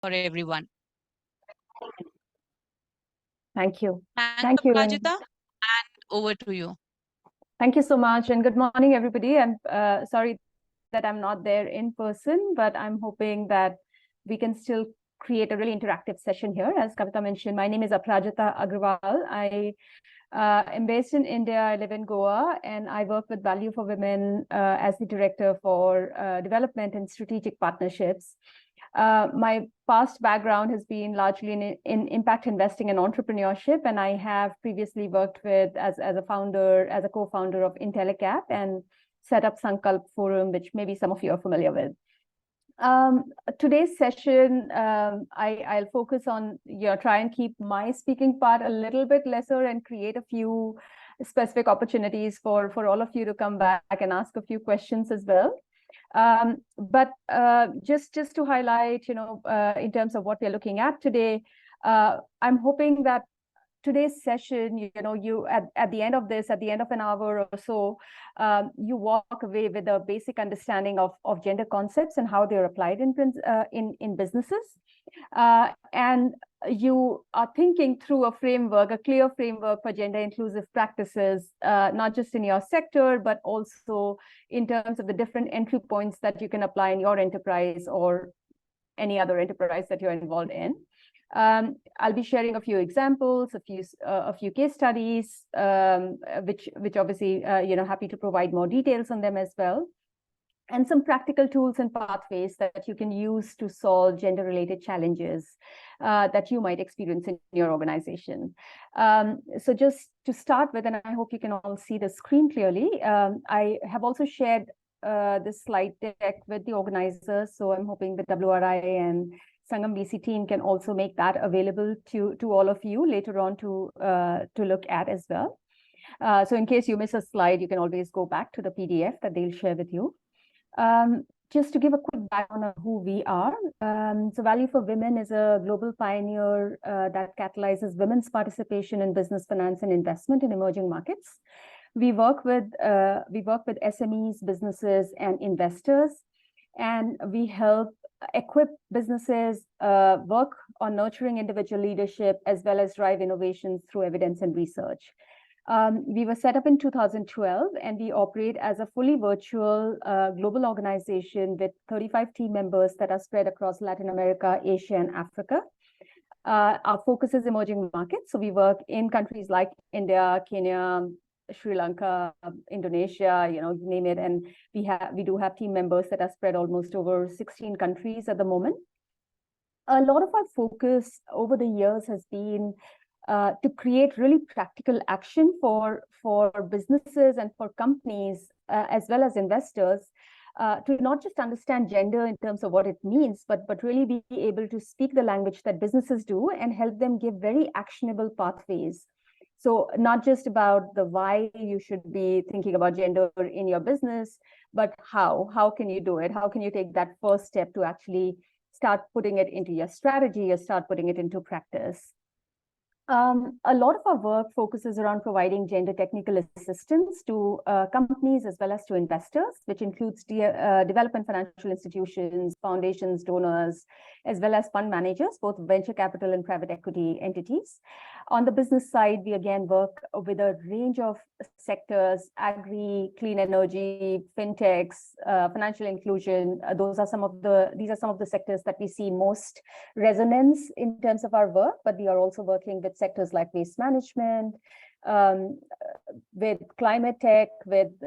for everyone. Thank you. Thanks, Thank you. Aparajita, and over to you. Thank you so much. And good morning, everybody. I'm sorry that I'm not there in person, but I'm hoping that we can still create a really interactive session here. As Kavita mentioned, my name is Aparajita Agrawal. I am based in India. I live in Goa, and I work with Value for Women as the director for development and strategic partnerships. My past background has been largely in impact investing and entrepreneurship, and I have previously worked with as a co-founder of Intellicap and set up Sankalp Forum, which maybe some of you are familiar with. Today's session, I'll focus on try and keep my speaking part a little bit lesser and create a few specific opportunities for all of you to come back and ask a few questions as well. But just to highlight, in terms of what we're looking at today, I'm hoping that today's session, you at the end of this, at the end of an hour or so, you walk away with a basic understanding of gender concepts and how they're applied in businesses, and you are thinking through a clear framework for gender inclusive practices, not just in your sector, but also in terms of the different entry points that you can apply in your enterprise or any other enterprise that you're involved in. I'll be sharing a few examples, a few case studies, which obviously, happy to provide more details on them as well, and some practical tools and pathways that you can use to solve gender-related challenges that you might experience in your organization. So just to start with, and I hope you can all see the screen clearly, I have also shared this slide deck with the organizers, so I'm hoping the WRI and Sangam VC team can also make that available to all of you later on to look at as well. So in case you miss a slide, you can always go back to the PDF that they'll share with you. Just to give a quick background on who we are. So Value for Women is a global pioneer that catalyzes women's participation in business, finance, and investment in emerging markets. We work with SMEs, businesses, and investors, and we help equip businesses work on nurturing individual leadership as well as drive innovations through evidence and research. We were set up in 2012, and we operate as a fully virtual global organization with 35 team members that are spread across Latin America, Asia, and Africa. Our focus is emerging markets, so we work in countries like India, Kenya, Sri Lanka, Indonesia, you name it, and we do have team members that are spread almost over 16 countries at the moment. A lot of our focus over the years has been to create really practical action for businesses and for companies, as well as investors, to not just understand gender in terms of what it means, but really be able to speak the language that businesses do and help them give very actionable pathways. So not just about the why you should be thinking about gender in your business, but how can you do it? How can you take that first step to actually start putting it into your strategy or start putting it into practice? A lot of our work focuses around providing gender technical assistance to companies as well as to investors, which includes development financial institutions, foundations, donors, as well as fund managers, both venture capital and private equity entities. On the business side, we again work with a range of sectors: agri, clean energy, fintechs, financial inclusion. These are some of the sectors that we see most resonance in terms of our work, but we are also working with sectors like waste management, with climate tech, with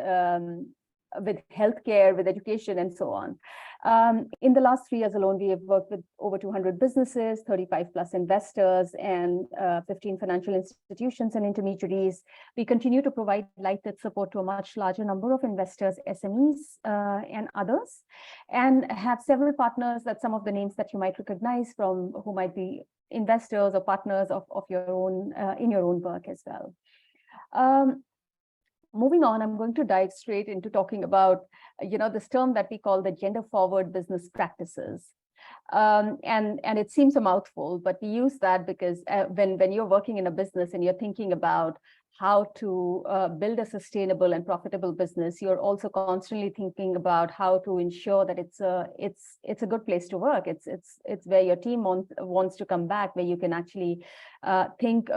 healthcare, with education, and so on. In the last 3 years alone, we have worked with over 200 businesses, 35 plus investors, and 15 financial institutions and intermediaries. We continue to provide light-touch support to a much larger number of investors, SMEs, and others, and have several partners, that some of the names that you might recognize from who might be investors or partners of your own in your own work as well. Moving on, I'm going to dive straight into talking about, this term that we call the gender forward business practices. And it seems a mouthful, but we use that because when you're working in a business and you're thinking about how to build a sustainable and profitable business, you're also constantly thinking about how to ensure that it's a good place to work. It's where your team wants to come back, where you can actually think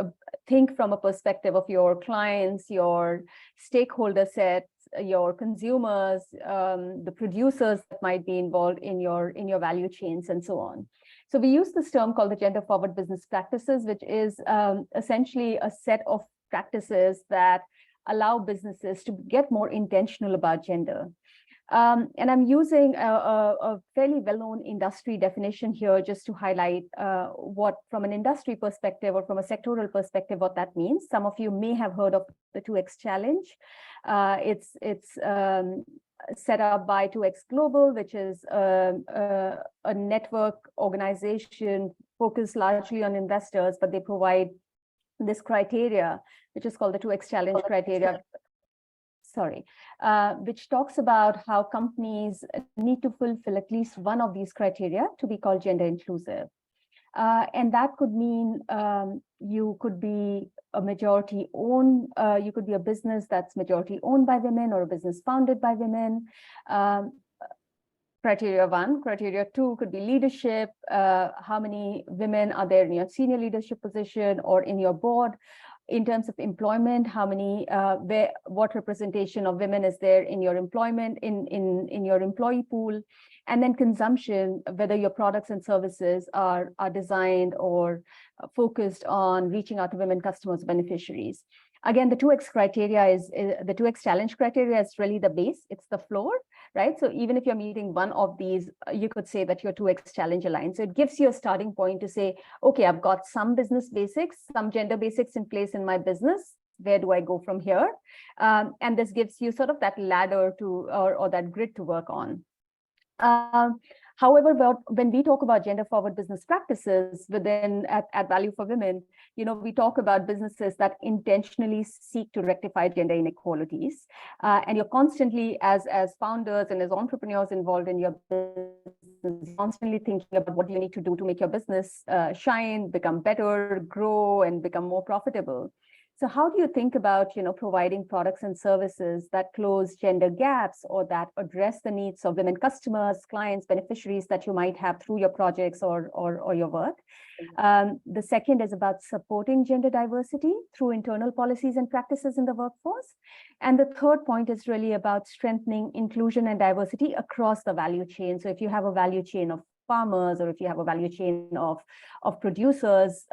from a perspective of your clients, your stakeholder sets, your consumers, the producers that might be involved in your value chains, and so on. So we use this term called the gender forward business practices, which is essentially a set of practices that allow businesses to get more intentional about gender. And I'm using a fairly well-known industry definition here just to highlight what, from an industry perspective or from a sectoral perspective, what that means. Some of you may have heard of the 2X challenge. It's set up by 2X Global, which is a network organization focused largely on investors, but they provide this criteria, which is called the 2X challenge criteria. Which talks about how companies need to fulfill at least one of these criteria to be called gender inclusive. And that could mean you could be a majority owned, you could be a business that's majority owned by women or a business founded by women. Criteria 1. Criteria 2 could be leadership. How many women are there in your senior leadership position or in your board? In terms of employment, how many, what representation of women is there in your employment, in your employee pool? And then consumption, whether your products and services are designed or focused on reaching out to women customers, beneficiaries. Again, the 2X criteria is the 2X challenge criteria is really the base. It's the floor, right? So even if you're meeting one of these, you could say that your 2X challenge aligns. So it gives you a starting point to say, okay, I've got some business basics, some gender basics in place in my business. Where do I go from here? And this gives you sort of that ladder to, or that grid to work on. However, when we talk about gender forward business practices within at Value for Women, we talk about businesses that intentionally seek to rectify gender inequalities. And you're constantly, as founders and as entrepreneurs involved in your business, constantly thinking about what you need to do to make your business shine, become better, grow, and become more profitable. So how do you think about, providing products and services that close gender gaps or that address the needs of women customers, clients, beneficiaries that you might have through your projects or your work? The second is about supporting gender diversity through internal policies and practices in the workforce. And the third point is really about strengthening inclusion and diversity across the value chain. So if you have a value chain of farmers, or if you have a value chain of producers,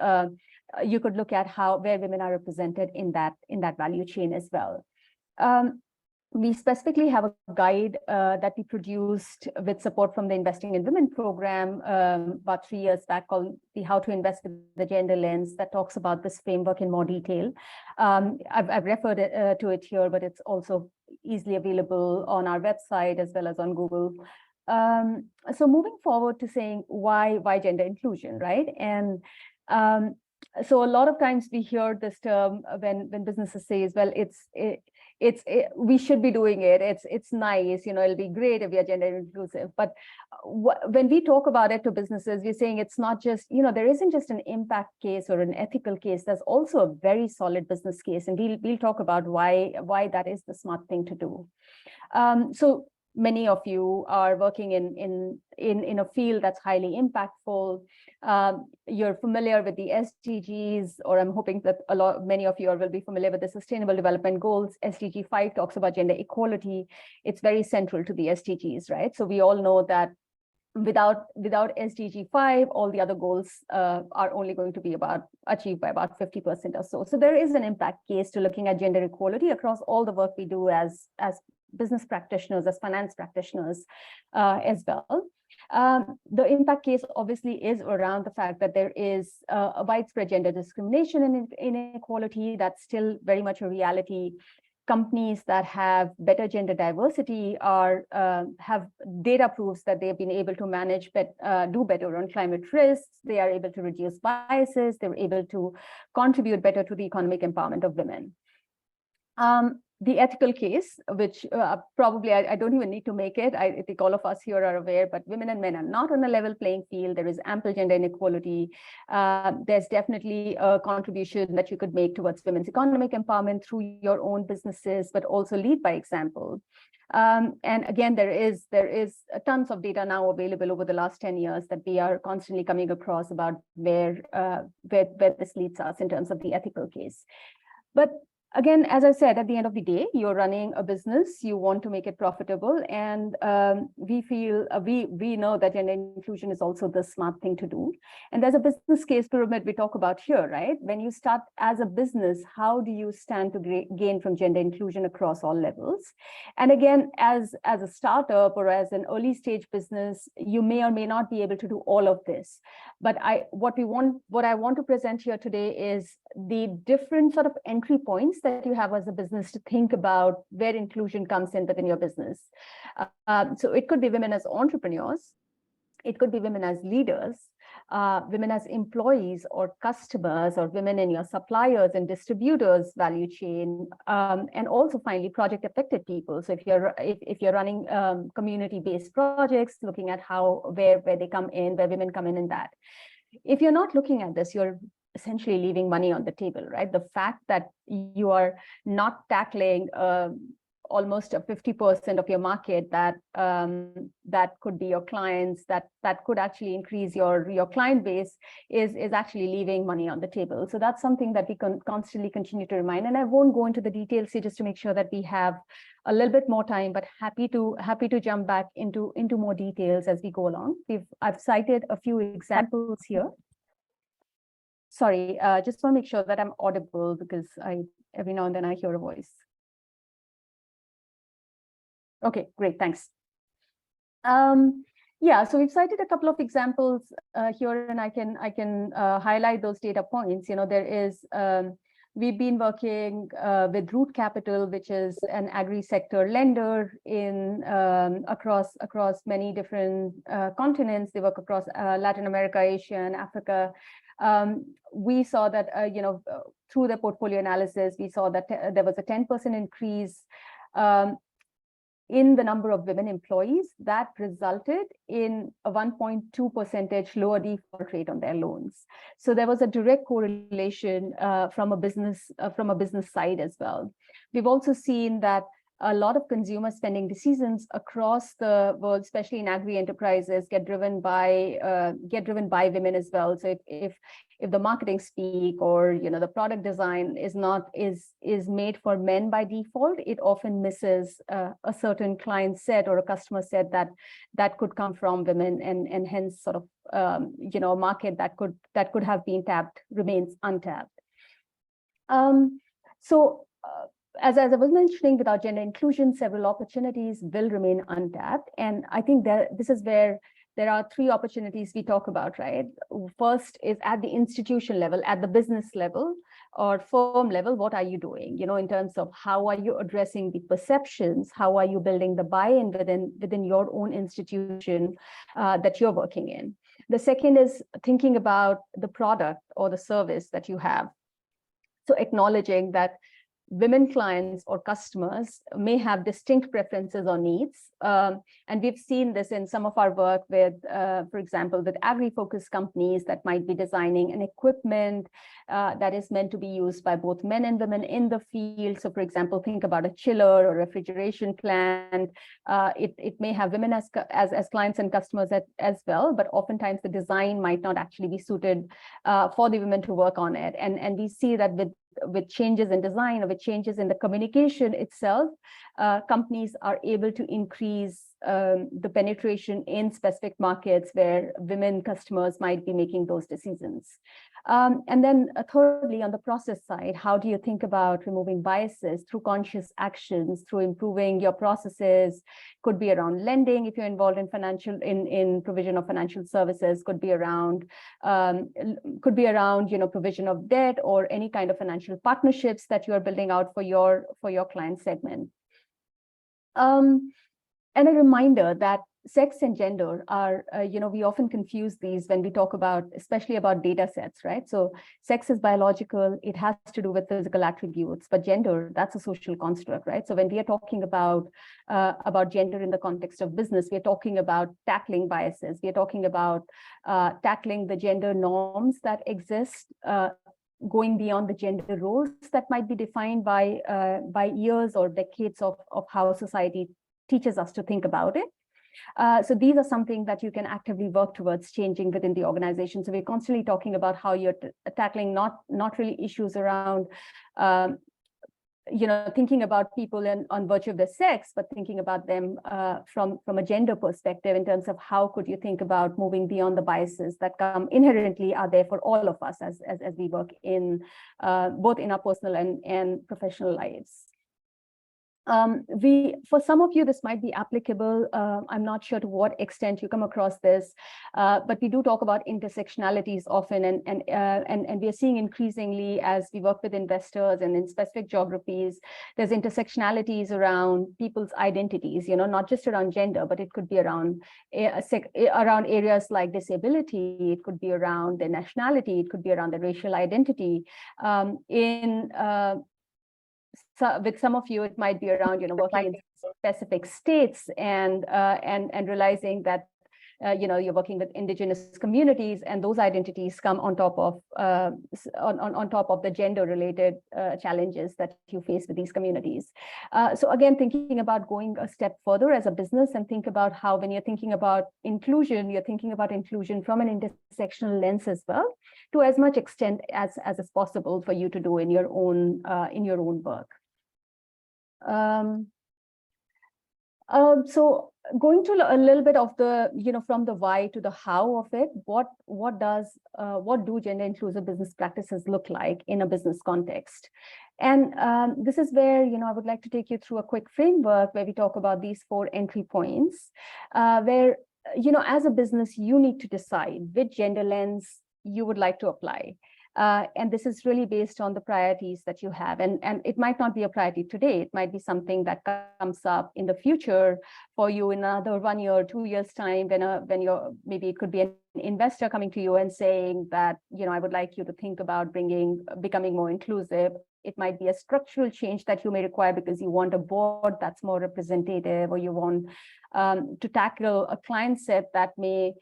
you could look at where women are represented in that value chain as well. We specifically have a guide that we produced with support from the Investing in Women program about 3 years back, called the How to Invest with the Gender Lens, that talks about this framework in more detail. I've referred to it here, but it's also easily available on our website as well as on Google. So moving forward to saying why gender inclusion, right? And so a lot of times we hear this term when businesses say, well, we should be doing it. It's nice, it'll be great if we are gender inclusive. But when we talk about it to businesses, we're saying it's not just, there isn't just an impact case or an ethical case. There's also a very solid business case, and we'll talk about why that is the smart thing to do. So many of you are working in a field that's highly impactful. You're familiar with the SDGs, or I'm hoping that many of you will be familiar with the Sustainable Development Goals. SDG 5 talks about gender equality. It's very central to the SDGs, right? So we all know that without SDG 5, all the other goals are only going to be achieved by about 50% or so. So there is an impact case to looking at gender equality across all the work we do as business practitioners, as finance practitioners as well. The impact case obviously is around the fact that there is a widespread gender discrimination and inequality. That's still very much a reality. Companies that have better gender diversity have data proofs that they've been able to do better on climate risks. They are able to reduce biases. They're able to contribute better to the economic empowerment of women. the ethical case, which probably I don't even need to make it. I think all of us here are aware, but women and men are not on a level playing field. There is ample gender inequality. There's definitely a contribution that you could make towards women's economic empowerment through your own businesses, but also lead by example. And again, there is tons of data now available over the last 10 years that we are constantly coming across about where this leads us in terms of the ethical case. But again, as I said, at the end of the day, you're running a business, you want to make it profitable, and we feel, we know that gender inclusion is also the smart thing to do. And there's a business case pyramid we talk about here, right? When you start as a business, how do you stand to gain from gender inclusion across all levels? And again, as a startup or as an early stage business, you may or may not be able to do all of this. But what I want to present here today is the different sort of entry points that you have as a business to think about where inclusion comes in within your business. So it could be women as entrepreneurs, it could be women as leaders, women as employees or customers, or women in your suppliers and distributors value chain, and also finally project affected people. So if you're running community-based projects, looking at where they come in, where women come in that. If you're not looking at this, you're essentially leaving money on the table, right? The fact that you are not tackling almost 50% of your market that could be your clients, that could actually increase your client base is actually leaving money on the table. So that's something that we can constantly continue to remind. And I won't go into the details here just to make sure that we have a little bit more time, but happy to jump back into more details as we go along. I've cited a few examples here. Sorry, just want to make sure that I'm audible because every now and then I hear a voice. Okay, great, thanks. Yeah, so we've cited a couple of examples here, and I can highlight those data points. You know, there is we've been working with Root Capital, which is an agri-sector lender in across many different continents. They work across Latin America, Asia, and Africa. We saw that through the portfolio analysis, we saw that there was a 10% increase in the number of women employees that resulted in a 1.2% lower default rate on their loans. So there was a direct correlation from a business side as well. We've also seen that a lot of consumer spending decisions across the world, especially in agri enterprises, get driven by women as well. So if the marketing speak or the product design is made for men by default, it often misses a certain client set or a customer set that could come from women, and hence sort of a market that could have been tapped remains untapped. As I was mentioning, without gender inclusion, several opportunities will remain untapped. And I think that this is where there are three opportunities we talk about, right? First is at the institution level, at the business level or firm level, what are you doing? In terms of how are you addressing the perceptions? How are you building the buy-in within your own institution that you're working in? The second is thinking about the product or the service that you have. So acknowledging that women clients or customers may have distinct preferences or needs. And we've seen this in some of our work with, for example, with agri-focused companies that might be designing an equipment that is meant to be used by both men and women in the field. So for example, think about a chiller or refrigeration plant. It may have women as clients and customers as well, but oftentimes the design might not actually be suited for the women to work on it. And we see that with changes in design or with changes in the communication itself, companies are able to increase the penetration in specific markets where women customers might be making those decisions. And then thirdly, on the process side, how do you think about removing biases through conscious actions, through improving your processes? Could be around lending if you're involved in provision of financial services, could be around provision of debt or any kind of financial partnerships that you are building out for your client segment. And a reminder that sex and gender are, we often confuse these when we talk about, especially about data sets, right? So sex is biological, it has to do with physical attributes, but gender, that's a social construct, right? So when we are talking about gender in the context of business, we are talking about tackling biases, we are talking about tackling the gender norms that exist, going beyond the gender roles that might be defined by years or decades of how society teaches us to think about it. So these are something that you can actively work towards changing within the organization. So we're constantly talking about how you're tackling not really issues around thinking about people on virtue of their sex, but thinking about them from a gender perspective in terms of how could you think about moving beyond the biases that come inherently are there for all of us as we work in both in our personal and professional lives. For some of you, this might be applicable. I'm not sure to what extent you come across this, but we do talk about intersectionalities often, and we are seeing increasingly as we work with investors and in specific geographies, there's intersectionalities around people's identities. Not just around gender, but it could be around areas like disability. It could be around their nationality. It could be around their racial identity. So with some of you, it might be around, working in specific states and realizing that, you're working with indigenous communities, and those identities come on top of on top of the gender-related challenges that you face with these communities. So again, thinking about going a step further as a business, and think about how, when you're thinking about inclusion, you're thinking about inclusion from an intersectional lens as well, to as much extent as is possible for you to do in your own work. So going to a little bit of the, from the why to the how of it, what do gender inclusive business practices look like in a business context? And this is where, I would like to take you through a quick framework where we talk about these 4 entry points, where, as a business, you need to decide which gender lens you would like to apply. And this is really based on the priorities that you have. And it might not be a priority today. It might be something that comes up in the future for you in another 1 year, 2 years time, when you're, maybe it could be an investor coming to you and saying that, I would like you to think about becoming more inclusive. It might be a structural change that you may require because you want a board that's more representative, or you want to tackle a client set that may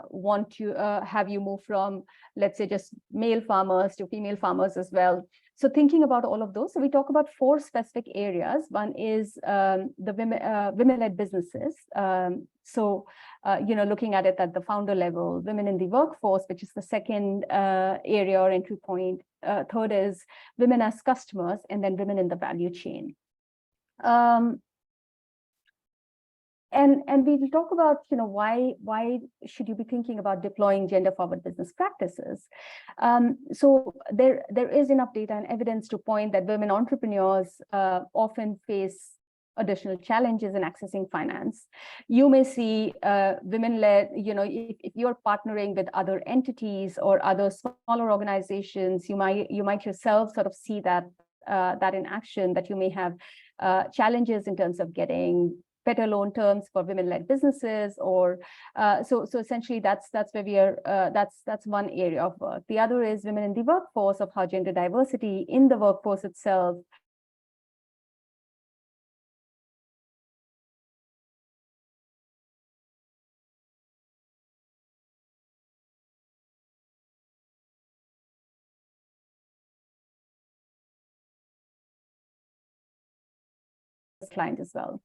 want to have you move from, let's say, just male farmers to female farmers as well. So thinking about all of those, so we talk about 4 specific areas. One is the women-led businesses. Looking at it at the founder level, women in the workforce, which is the second area or entry point. Third is women as customers, and then women in the value chain. And we will talk about, why should you be thinking about deploying gender-forward business practices? So there is enough data and evidence to point that women entrepreneurs often face additional challenges in accessing finance. You may see women-led, if you're partnering with other entities or other smaller organizations, you might yourself sort of see that in action, that you may have challenges in terms of getting better loan terms for women-led businesses, or so essentially that's where we are. That's one area of work. The other is women in the workforce, of how gender diversity in the workforce itself client as well.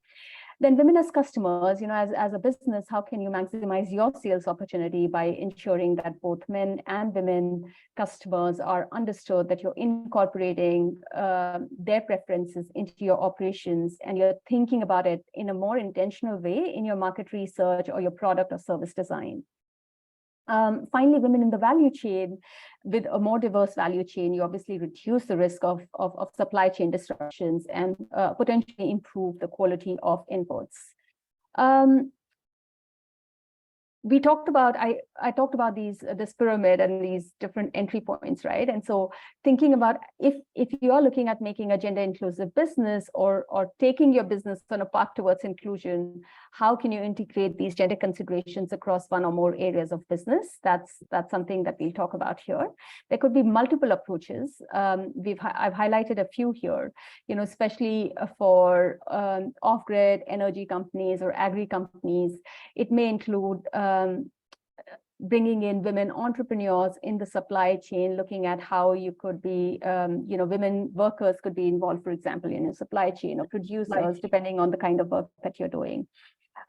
Then women as customers, as a business, how can you maximize your sales opportunity by ensuring that both men and women customers are understood, that you're incorporating their preferences into your operations, and you're thinking about it in a more intentional way in your market research or your product or service design. Finally, women in the value chain. With a more diverse value chain, you obviously reduce the risk of supply chain disruptions and potentially improve the quality of inputs. we talked about, I talked about this pyramid and these different entry points, right? And so thinking about if you are looking at making a gender inclusive business or taking your business on a path towards inclusion, how can you integrate these gender considerations across one or more areas of business? That's something that we'll talk about here. There could be multiple approaches. I've highlighted a few here, especially for off-grid energy companies or agri companies. It may include bringing in women entrepreneurs in the supply chain, looking at how you could be, women workers could be involved, for example, in a supply chain, or producers, depending on the kind of work that you're doing.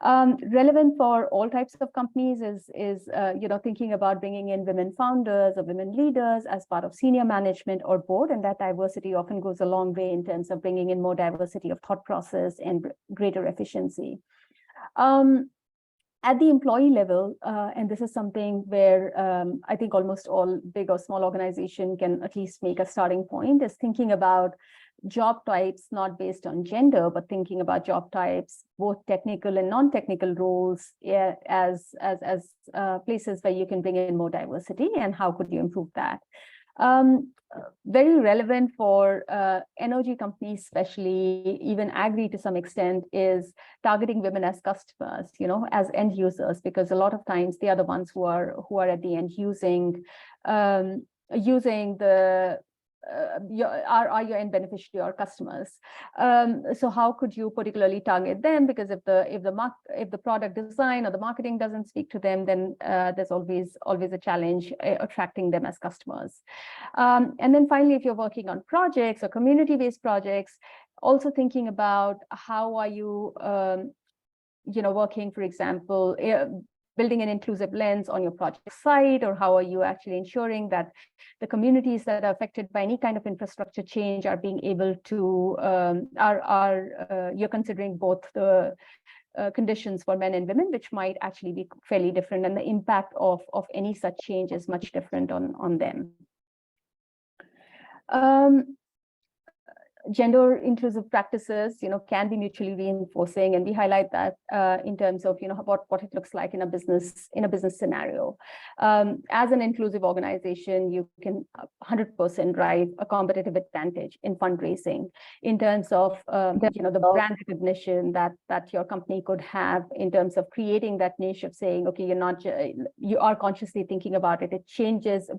Relevant for all types of companies is thinking about bringing in women founders or women leaders as part of senior management or board, and that diversity often goes a long way in terms of bringing in more diversity of thought process and greater efficiency. At the employee level, and this is something where I think almost all big or small organization can at least make a starting point, is thinking about job types, not based on gender, but thinking about job types, both technical and non-technical roles, as places where you can bring in more diversity, and how could you improve that? Very relevant for energy companies, especially even agri to some extent, is targeting women as customers, as end users, because a lot of times they are the ones who are at the end using the are your end beneficiary or customers. So how could you particularly target them? Because if the product design or the marketing doesn't speak to them, then there's always a challenge attracting them as customers. And then finally, if you're working on projects or community-based projects, also thinking about how are you working, for example, building an inclusive lens on your project site, or how are you actually ensuring that the communities that are affected by any kind of infrastructure change are being able to, you're considering both the conditions for men and women, which might actually be fairly different, and the impact of any such change is much different on them. Gender inclusive practices, can be mutually reinforcing, and we highlight that in terms of, what it looks like in a business scenario. As an inclusive organization, you can 100% drive a competitive advantage in fundraising in terms of, the brand recognition that your company could have, in terms of creating that niche of saying, okay, you are consciously thinking about it. It changes.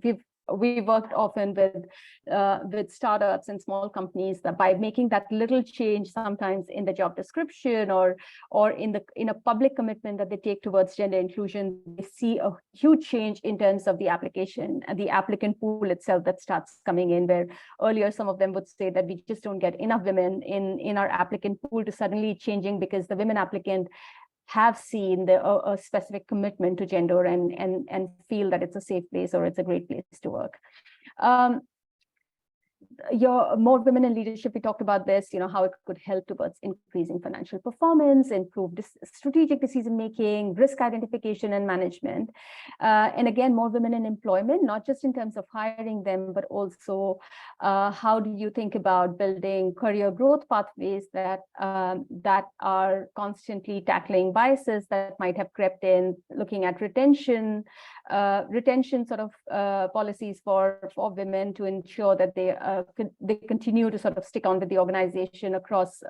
We worked often with startups and small companies that by making that little change, sometimes in the job description or in a public commitment that they take towards gender inclusion, they see a huge change in terms of the application and the applicant pool itself that starts coming in, where earlier some of them would say that we just don't get enough women in our applicant pool, to suddenly changing because the women applicant have seen a specific commitment to gender and feel that it's a safe place or it's a great place to work. Your more women in leadership, we talked about this, how it could help towards increasing financial performance, improve strategic decision making, risk identification and management. And again, more women in employment, not just in terms of hiring them, but also how do you think about building career growth pathways that are constantly tackling biases that might have crept in, looking at retention sort of policies for women to ensure that they continue to sort of stick on with the organization across,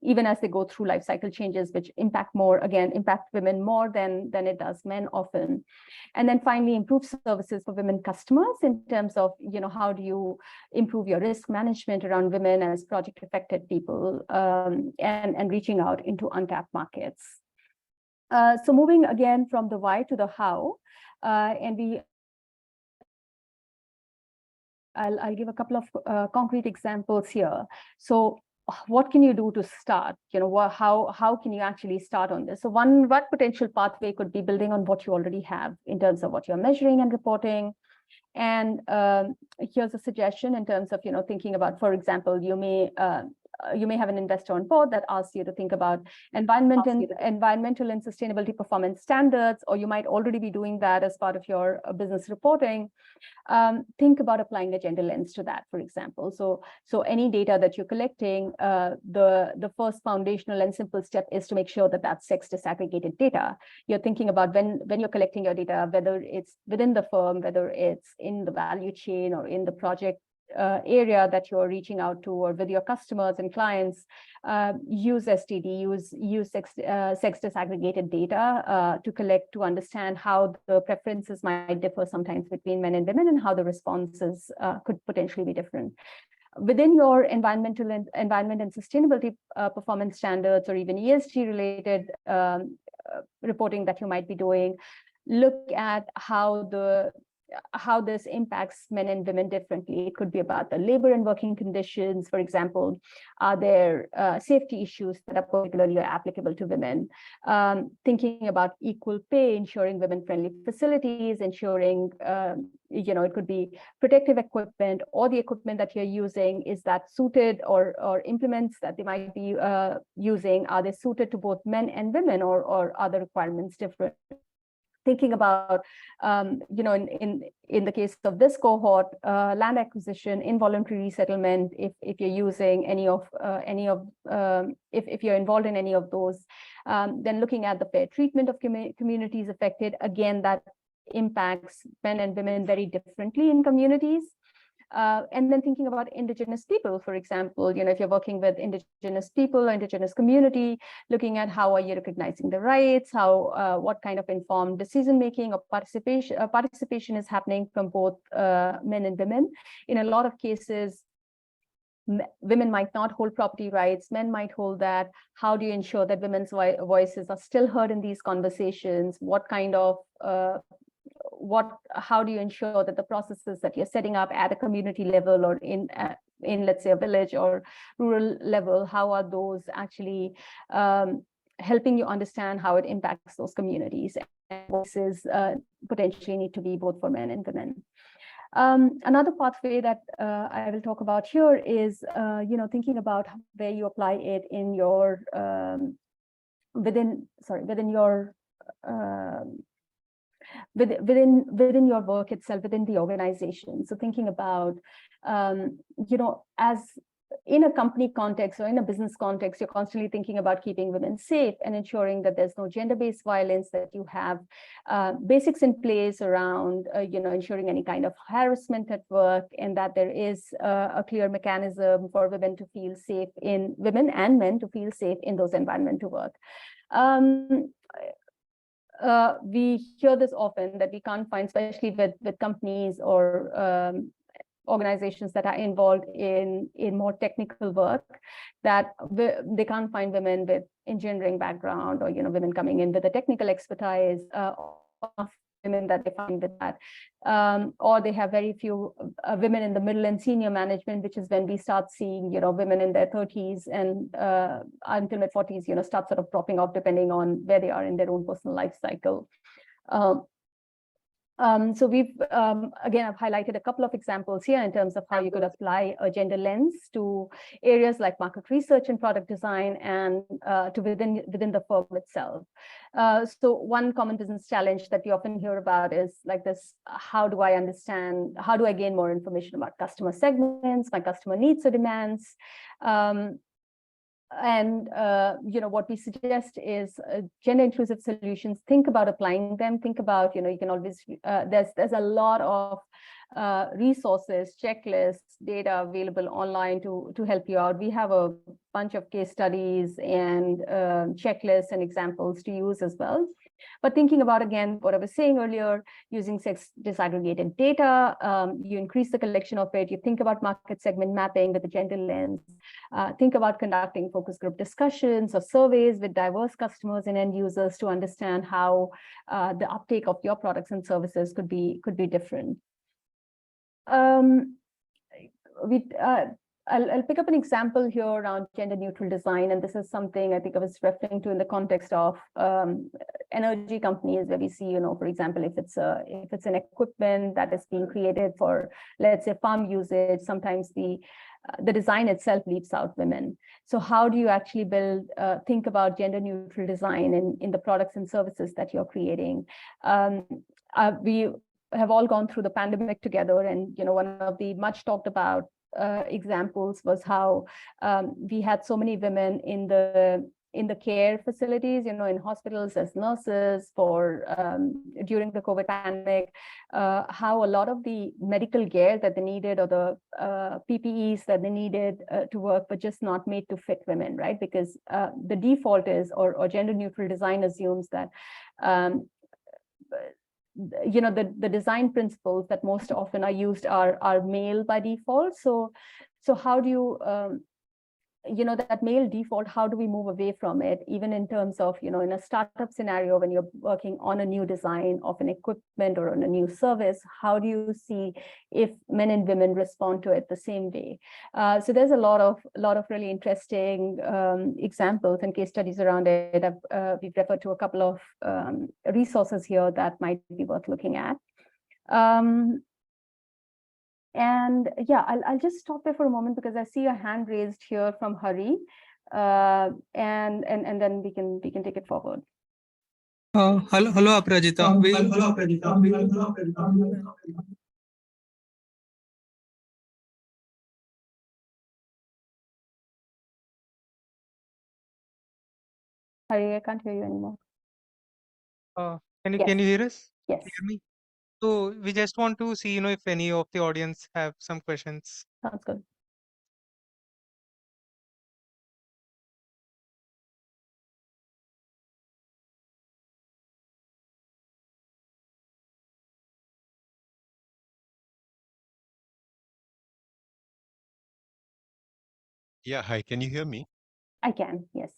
even as they go through life cycle changes, which impact women more than it does men often. And then finally, improve services for women customers in terms of, how do you improve your risk management around women as project affected people, and reaching out into untapped markets. So moving again from the why to the how, and I'll give a couple of concrete examples here. So what can you do to start? How can you actually start on this? So one potential pathway could be building on what you already have in terms of what you're measuring and reporting. And here's a suggestion in terms of, thinking about, for example, you may you may have an investor on board that asks you to think about environmental and sustainability performance standards, or you might already be doing that as part of your business reporting. Think about applying a gender lens to that, for example. So any data that you're collecting, the first foundational and simple step is to make sure that that's sex disaggregated data. You're thinking about when you're collecting your data, whether it's within the firm, whether it's in the value chain or in the project area that you're reaching out to, or with your customers and clients, use STD, use sex disaggregated data to understand how the preferences might differ sometimes between men and women, and how the responses could potentially be different. Within your environment and sustainability performance standards, or even ESG related reporting that you might be doing, look at how this impacts men and women differently. It could be about the labor and working conditions, for example. Are there safety issues that are particularly applicable to women? Thinking about equal pay, ensuring women-friendly facilities, ensuring, it could be protective equipment, or the equipment that you're using, is that suited, or implements that they might be using, are they suited to both men and women, or are the requirements different? Thinking about, in the case of this cohort, land acquisition, involuntary resettlement, if you're using if you're involved in any of those, then looking at the fair treatment of communities affected. Again, that impacts men and women very differently in communities. And then thinking about indigenous people, for example, if you're working with indigenous people, indigenous community, looking at how are you recognizing the rights, what kind of informed decision making or participation is happening from both men and women. In a lot of cases, women might not hold property rights, men might hold that. How do you ensure that women's voices are still heard in these conversations? How do you ensure that the processes that you're setting up at a community level, or in let's say a village or rural level, how are those actually helping you understand how it impacts those communities? And voices potentially need to be both for men and women. Another pathway that I will talk about here is, thinking about where you apply it in your within your work itself, within the organization. So thinking about, as in a company context or in a business context, you're constantly thinking about keeping women safe and ensuring that there's no gender-based violence, that you have basics in place around, ensuring any kind of harassment at work, and that there is a clear mechanism for women and men to feel safe in those environments to work. We hear this often, that we can't find, especially with companies or organizations that are involved in more technical work, that they can't find women with engineering background, or women coming in with a technical expertise, of women that they find with that, or they have very few women in the middle and senior management, which is when we start seeing women in their 30s and until mid 40s start sort of dropping off depending on where they are in their own personal life cycle. So we've, again, I've highlighted a couple of examples here in terms of how you could apply a gender lens to areas like market research and product design, and to within the firm itself. So one common business challenge that we often hear about is like this: how do I gain more information about customer segments, my customer needs or demands? What we suggest is gender inclusive solutions. Think about applying them. Think about, you can always, there's a lot of resources, checklists, data available online to help you out. We have a bunch of case studies and checklists and examples to use as well. But thinking about, again, what I was saying earlier, using sex disaggregated data, you increase the collection of it. You think about market segment mapping with the gender lens. Think about conducting focus group discussions or surveys with diverse customers and end users to understand how the uptake of your products and services could be different. I'll pick up an example here around gender neutral design, and this is something I think I was referring to in the context of energy companies, where we see, for example, if it's an equipment that is being created for, let's say, farm usage, sometimes the design itself leaves out women. So how do you actually think about gender neutral design in the products and services that you're creating? We have all gone through the pandemic together, and one of the much talked about examples was how we had so many women in the care facilities, in hospitals as nurses during the COVID pandemic, how a lot of the medical gear that they needed, or the PPEs that they needed to work, were just not made to fit women, right? Because the default is, or gender neutral design assumes that the design principles that most often are used are male by default. So how do you that male default, how do we move away from it, even in terms of, in a startup scenario, when you're working on a new design of an equipment or on a new service, how do you see if men and women respond to it the same way? So there's a lot of really interesting examples and case studies around it. We've referred to a couple of resources here that might be worth looking at. And yeah, I'll just stop there for a moment because I see a hand raised here from Hari, and then we can take it forward. Hello, Aparajita. Hari, I can't hear you anymore. Can you hear us? Yes. Hear me? So we just want to see, if any of the audience have some questions. Sounds good. Yeah, hi, can you hear me? I can, yes.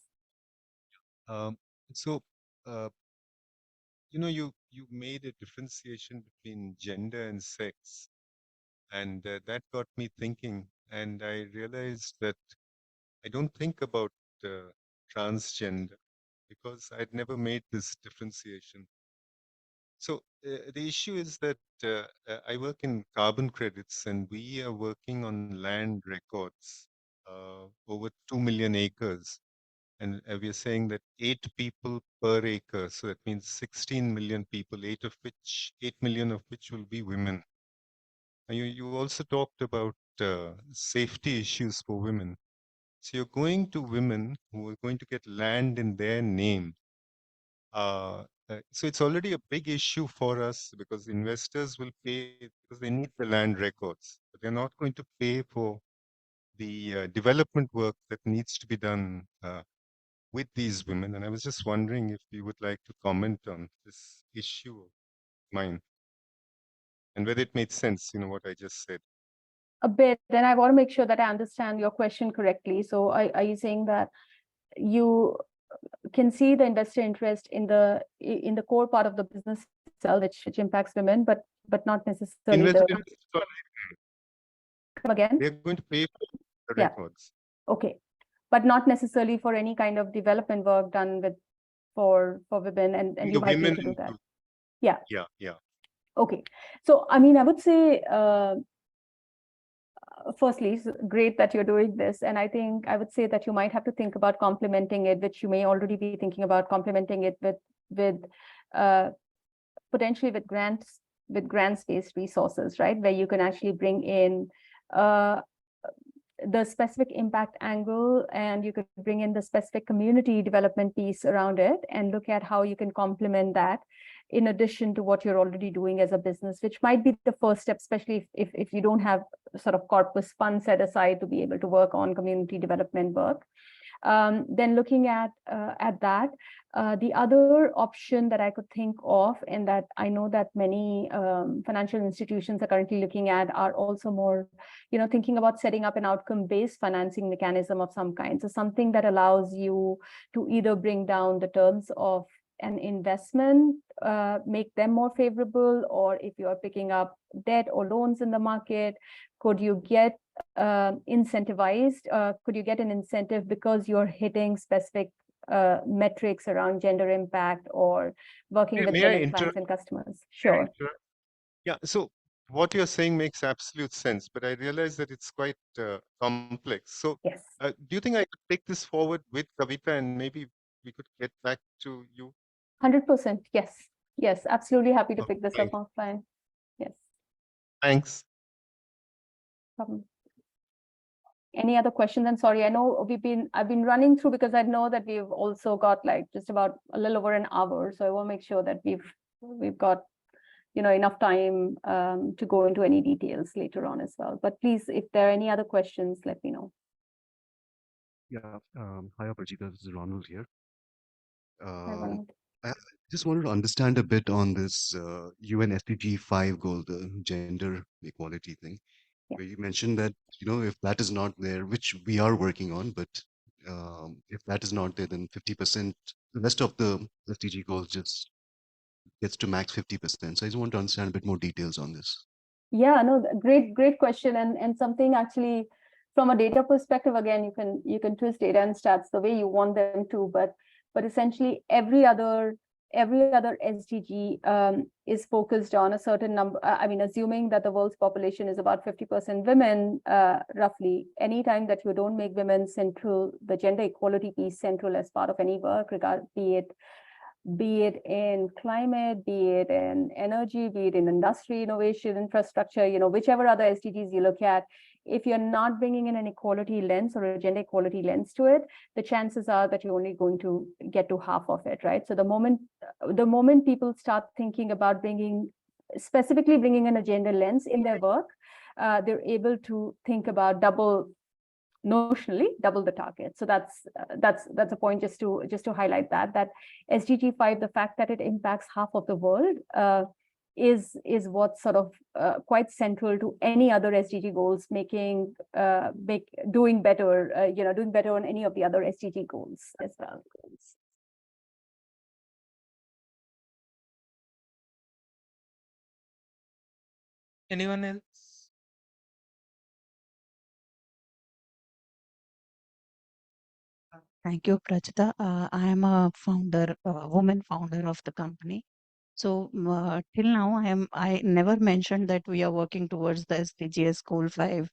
So, you made a differentiation between gender and sex, and that got me thinking, and I realized that I don't think about transgender because I'd never made this differentiation. So the issue is that I work in carbon credits, and we are working on land records over 2 million acres. And we are saying that 8 people per acre. So that means 16 million people, 8 million of which will be women. And you also talked about safety issues for women. So you're going to women who are going to get land in their name. So it's already a big issue for us because investors will pay because they need the land records, but they're not going to pay for the development work that needs to be done with these women. And I was just wondering if you would like to comment on this issue of mine and whether it made sense, what I just said. A bit. Then I want to make sure that I understand your question correctly. So are you saying that you can see the investor interest in the core part of the business itself, which impacts women, but not necessarily Come again? They're going to pay for the records. Okay. But not necessarily for any kind of development work done for women, and you might need to do that. Yeah. Okay. So I mean, I would say firstly, it's great that you're doing this, and I think I would say that you might have to think about complementing it, which you may already be thinking about complementing it with potentially with grants-based resources, right, where you can actually bring in the specific impact angle, and you could bring in the specific community development piece around it, and look at how you can complement that in addition to what you're already doing as a business, which might be the first step, especially if you don't have sort of corpus funds set aside to be able to work on community development work. Then looking at that, the other option that I could think of, and that I know that many financial institutions are currently looking at, are also more, thinking about setting up an outcome-based financing mechanism of some kind. So something that allows you to either bring down the terms of an investment, make them more favorable, or if you are picking up debt or loans in the market, could you get incentivized? Could you get an incentive because you're hitting specific metrics around gender impact or working with May I women clients and customers? Sure. Yeah, so what you're saying makes absolute sense, but I realize that it's quite complex. So Yes. do you think I could take this forward with Kavita and maybe we could get back to you? 100%. Yes. Yes. Absolutely happy to Okay, pick this fine. up offline. Yes. Thanks. Problem. Any other questions? I'm sorry, I know I've been running through because I know that we've also got like just about a little over an hour. So I want to make sure that we've got, enough time to go into any details later on as well. But please, if there are any other questions, let me know. Yeah. Hi, Aparajita. This is Ronald here. Hi, Ronald. I just wanted to understand a bit on this UN SDG 5 goal, the gender equality thing, Yeah. where you mentioned that, if that is not there, which we are working on, but if that is not there, then 50%, the rest of the SDG goals just gets to max 50%. So I just want to understand a bit more details on this. Yeah, no, great question, and something actually from a data perspective. Again, you can twist data and stats the way you want them to, but essentially every other SDG is focused on a certain number. I mean, assuming that the world's population is about 50% women, roughly. Anytime that you don't make women central, the gender equality piece central as part of any work, be it in climate, be it in energy, be it in industry, innovation, infrastructure, whichever other SDGs you look at, if you're not bringing in an equality lens or a gender equality lens to it, the chances are that you're only going to get to half of it, right? So the moment people start thinking about specifically bringing in a gender lens in their work, they're able to think about notionally double the target. So that's a point just to highlight that SDG 5, the fact that it impacts half of the world, is what's sort of quite central to any other SDG goals, doing better on any of the other SDG goals as well. Anyone else? Thank you, Prachita. I am a woman founder of the company. So till now, I never mentioned that we are working towards the SDGs Goal 5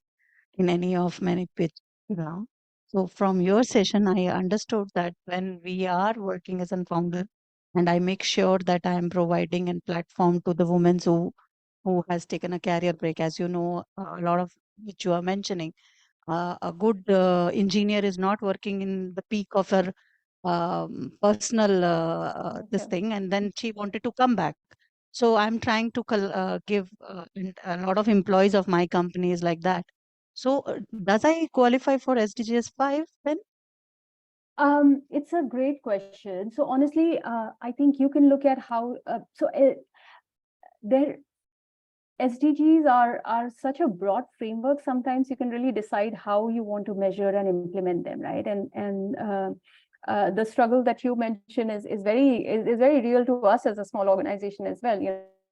in any of many pitch now. So from your session, I understood that when we are working as a founder, and I make sure that I am providing a platform to the women who has taken a career break, as you know, a lot of which you are mentioning. A good engineer is not working in the peak of her personal this Okay. thing, and then she wanted to come back. So I'm trying to give a lot of employees of my companies like that. So does I qualify for SDGs 5 then? It's a great question. So honestly, I think you can look at how there SDGs are such a broad framework. Sometimes you can really decide how you want to measure and implement them, right? And the struggle that you mentioned is very real to us as a small organization as well.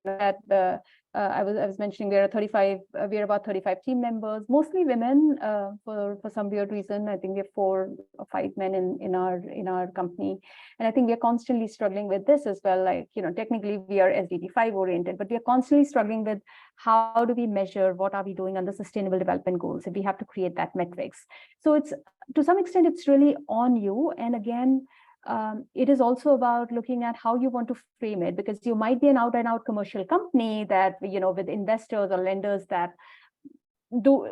That I was mentioning we're about 35 team members, mostly women. For some weird reason, I think we have 4 or 5 men in our company, and I think we're constantly struggling with this as well. Like, technically we are SDG 5 oriented, but we are constantly struggling with how do we measure what are we doing under sustainable development goals if we have to create that metrics. So it's, to some extent, it's really on you. And again, it is also about looking at how you want to frame it, because you might be an out and out commercial company that, with investors or lenders that do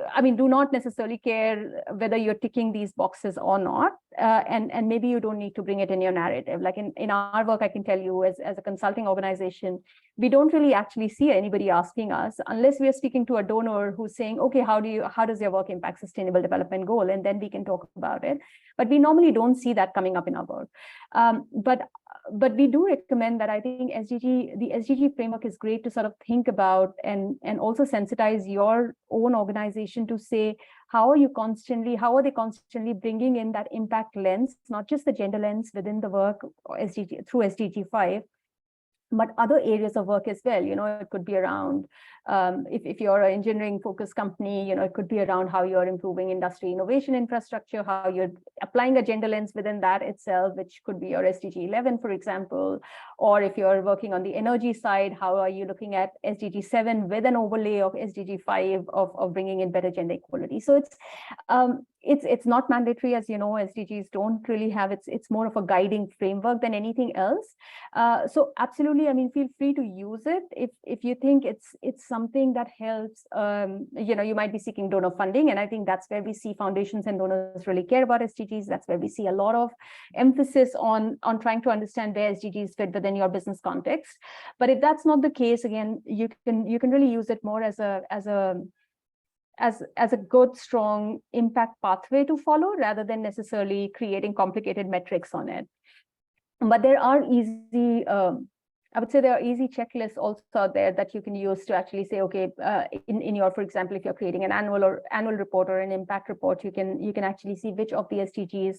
not necessarily care whether you're ticking these boxes or not, and maybe you don't need to bring it in your narrative. Like in our work, I can tell you, as a consulting organization, we don't really actually see anybody asking us, unless we are speaking to a donor who's saying, okay, how does your work impact sustainable development goal, and then we can talk about it. But we normally don't see that coming up in our work. But we do recommend that. I think the SDG framework is great to sort of think about and also sensitize your own organization to say, how are they constantly bringing in that impact lens, not just the gender lens within the work or through SDG 5, but other areas of work as well. It could be around If you're an engineering focused company, it could be around how you're improving industry innovation infrastructure, how you're applying a gender lens within that itself, which could be your SDG 11, for example. Or if you're working on the energy side, how are you looking at SDG 7 with an overlay of SDG 5 of bringing in better gender equality? So it's not mandatory, as you know. SDGs don't really have, it's more of a guiding framework than anything else. So absolutely, I mean, feel free to use it if you think it's something that helps. You might be seeking donor funding, and I think that's where we see foundations and donors really care about SDGs. That's where we see a lot of emphasis on trying to understand where SDGs fit within your business context. But if that's not the case, again, you can really use it more as a good, strong impact pathway to follow, rather than necessarily creating complicated metrics on it. But there are easy, I would say there are easy checklists also out there that you can use to actually say, okay, in your, for example, if you're creating an annual report or an impact report, you can actually see which of the SDGs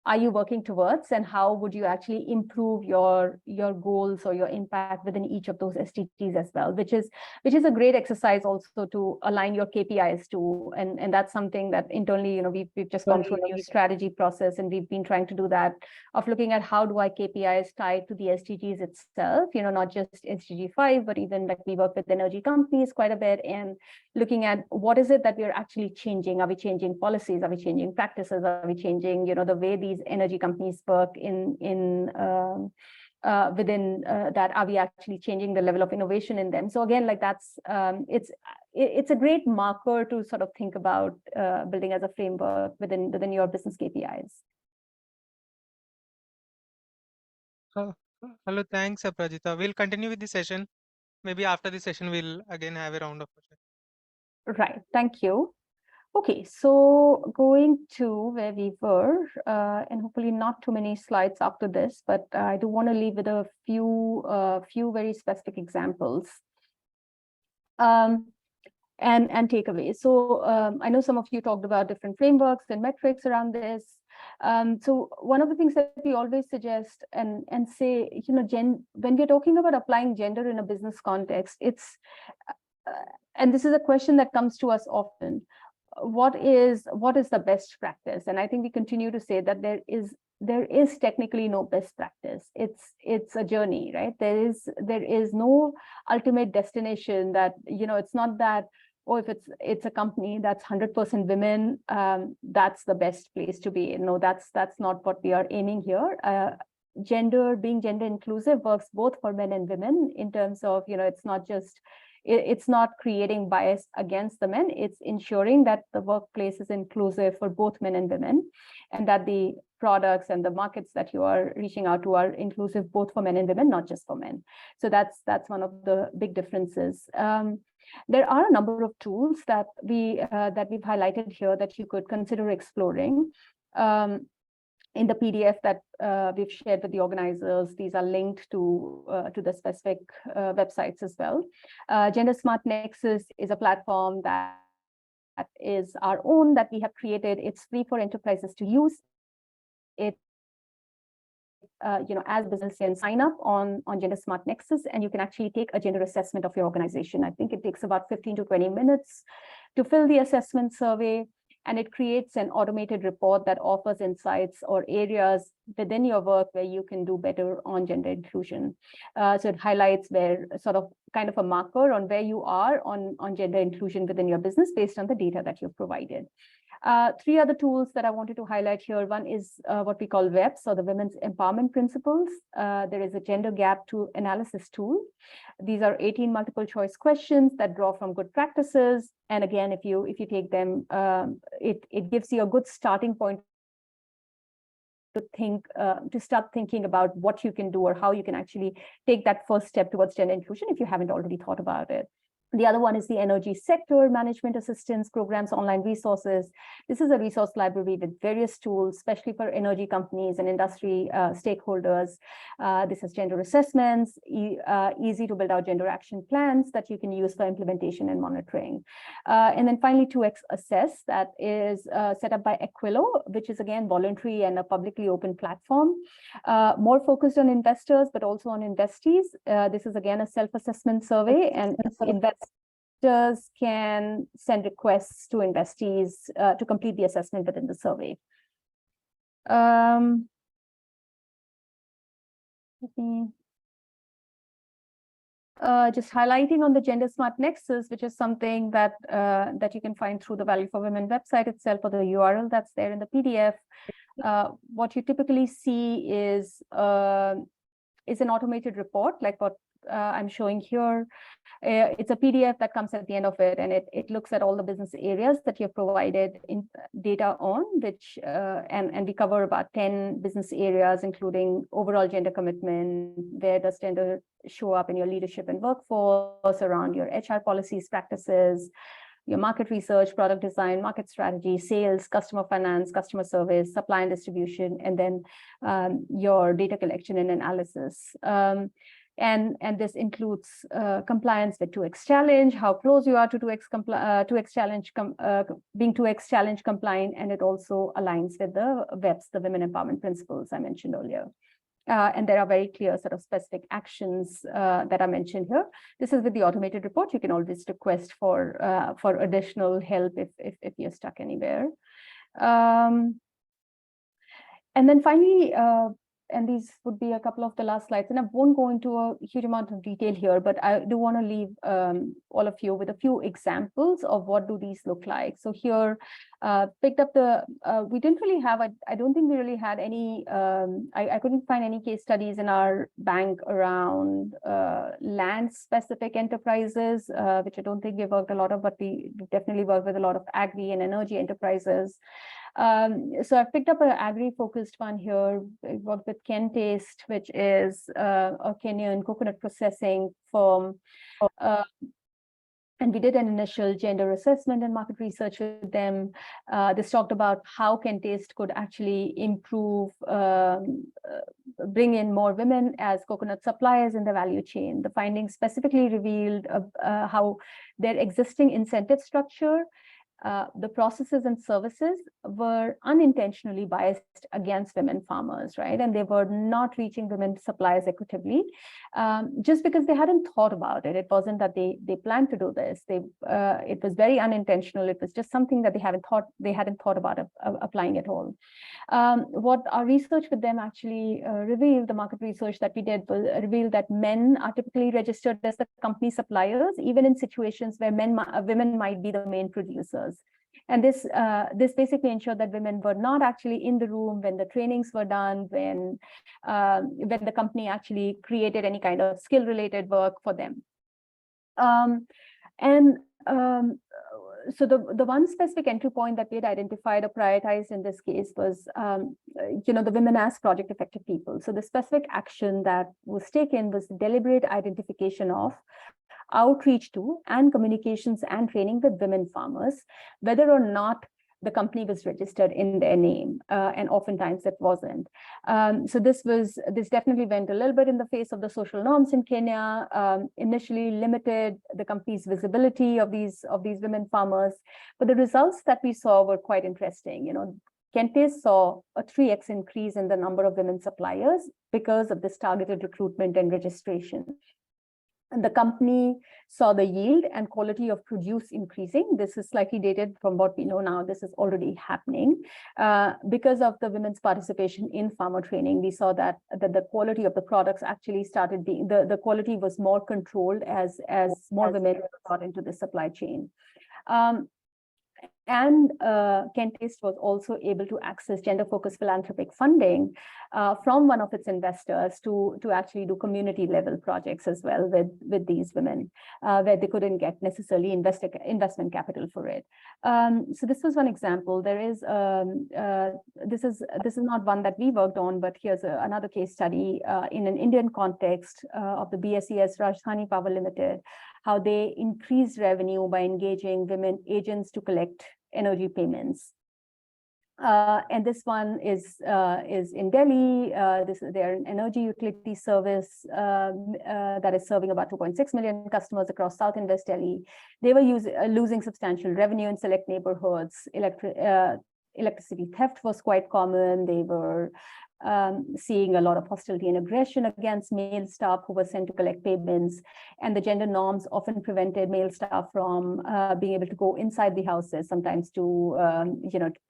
are you working towards, and how would you actually improve your goals or your impact within each of those SDGs as well, which is a great exercise also to align your KPIs to, and that's something that internally, we've just gone through a new strategy process, and we've been trying to do that, of looking at how do I KPIs tied to the SDGs itself, not just SDG 5, but even like we work with energy companies quite a bit, and looking at what is it that we're actually changing. Are we changing policies? Are we changing practices? Are we changing, the way these energy companies work within that? Are we actually changing the level of innovation in them? So again, like that's it's a great marker to sort of think about building as a framework within your business KPIs. Hello, thanks, Aparajita. We'll continue with the session. Maybe after the session, we'll again have a round of questions. Right, thank you. Okay, so going to where we were, and hopefully not too many slides after this, but I do want to leave with a few very specific examples and takeaways. So I know some of you talked about different frameworks and metrics around this. So one of the things that we always suggest and say, when we're talking about applying gender in a business context, it's and this is a question that comes to us often. What is the best practice? And I think we continue to say that there is technically no best practice. It's a journey, right? There is no ultimate destination that, it's not that, oh, if it's a company that's 100% women, that's the best place to be. No, that's not what we are aiming here. Being gender inclusive works both for men and women in terms of, it's not creating bias against the men. It's ensuring that the workplace is inclusive for both men and women, and that the products and the markets that you are reaching out to are inclusive both for men and women, not just for men. So that's one of the big differences. There are a number of tools that we've highlighted here that you could consider exploring. In the PDF that we've shared with the organizers, these are linked to the specific websites as well. Gender Smart Nexus is a platform that is our own, that we have created. It's free for enterprises to use. It as business can sign up on Gender Smart Nexus, and you can actually take a gender assessment of your organization. I think it takes about 15 to 20 minutes to fill the assessment survey. And it creates an automated report that offers insights or areas within your work where you can do better on gender inclusion. So it highlights where kind of a marker on where you are on gender inclusion within your business based on the data that you've provided. Three other tools that I wanted to highlight here. One is what we call WEPS, or the Women's Empowerment Principles. There is a gender gap analysis tool. These are 18 multiple choice questions that draw from good practices. And again, if you take them, it gives you a good starting point to start thinking about what you can do or how you can actually take that first step towards gender inclusion if you haven't already thought about it. The other one is the energy sector management assistance programs, online resources. This is a resource library with various tools, especially for energy companies and industry stakeholders. This has gender assessments, easy to build out gender action plans that you can use for implementation and monitoring. And then finally, 2X Assess, that is set up by Aquilo, which is again voluntary and a publicly open platform, more focused on investors, but also on investees. This is again a self-assessment survey, and investors can send requests to investees to complete the assessment within the survey. Just highlighting on the Gender Smart Nexus, which is something that that you can find through the Value for Women website itself, or the URL that's there in the PDF. What you typically see is an automated report, like what I'm showing here. It's a PDF that comes at the end of it, and it looks at all the business areas that you've provided in data on, which and we cover about 10 business areas, including overall gender commitment, where does gender show up in your leadership and workforce, around your HR policies, practices, your market research, product design, market strategy, sales, customer finance, customer service, supply and distribution, and then your data collection and analysis. And this includes compliance with 2X challenge, how close you are to 2X challenge, being 2X challenge compliant, and it also aligns with the WEPs, the Women Empowerment Principles I mentioned earlier. And there are very clear sort of specific actions that are mentioned here. This is with the automated report. You can always request for additional help if you're stuck anywhere. And then finally, and these would be a couple of the last slides, and I won't go into a huge amount of detail here, but I do want to leave all of you with a few examples of what do these look like. So here, picked up the, we didn't really have, I don't think we really had any, I couldn't find any case studies in our bank around land-specific enterprises, which I don't think we worked a lot of, but we definitely work with a lot of agri and energy enterprises. So I've picked up an agri-focused one here. I worked with Kentaste, which is a Kenyan coconut processing firm. And we did an initial gender assessment and market research with them. This talked about how Kentaste could actually improve, bring in more women as coconut suppliers in the value chain. The findings specifically revealed how their existing incentive structure, the processes and services were unintentionally biased against women farmers, right? And they were not reaching women suppliers equitably, just because they hadn't thought about it. It wasn't that they planned to do this. It was very unintentional. It was just something that they hadn't thought about applying at all. What our research with them actually revealed, the market research that we did, revealed that men are typically registered as the company suppliers, even in situations where women might be the main producers. And this basically ensured that women were not actually in the room when the trainings were done, when the company actually created any kind of skill-related work for them. So the one specific entry point that we had identified or prioritized in this case was, the women as project effective people. So the specific action that was taken was deliberate identification of, outreach to, and communications and training with women farmers, whether or not the company was registered in their name, and oftentimes it wasn't. So this definitely went a little bit in the face of the social norms in Kenya. Initially limited the company's visibility of these women farmers, but the results that we saw were quite interesting. Kentaste saw a 3x increase in the number of women suppliers because of this targeted recruitment and registration. And the company saw the yield and quality of produce increasing. This is slightly dated from what we know now. This is already happening. Because of the women's participation in farmer training, we saw that the quality of the products actually started being, the quality was more controlled as more women were brought into the supply chain. And Kentaste was also able to access gender-focused philanthropic funding from one of its investors to actually do community-level projects as well with these women, where they couldn't get necessarily investment capital for it. So this was one example. There is this is not one that we worked on, but here's another case study in an Indian context of the BSES Rajdhani Power Limited. how they increased revenue by engaging women agents to collect energy payments. And this one is in Delhi. They're an energy utility service that is serving about 2.6 million customers across South and West Delhi. They were losing substantial revenue in select neighborhoods. Electricity theft was quite common. They were seeing a lot of hostility and aggression against male staff who were sent to collect payments, and the gender norms often prevented male staff from being able to go inside the houses, sometimes to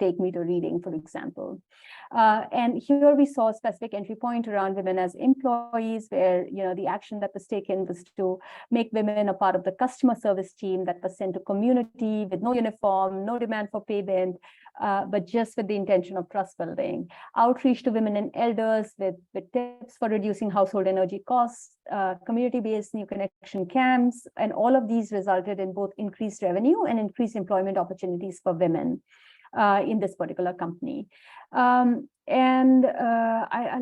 take meter reading, for example. And here we saw a specific entry point around women as employees, where the action that was taken was to make women a part of the customer service team that was sent to community with no uniform, no demand for payment, but just with the intention of trust building. Outreach to women and elders with tips for reducing household energy costs, community-based new connection camps, and all of these resulted in both increased revenue and increased employment opportunities for women in this particular company. I'll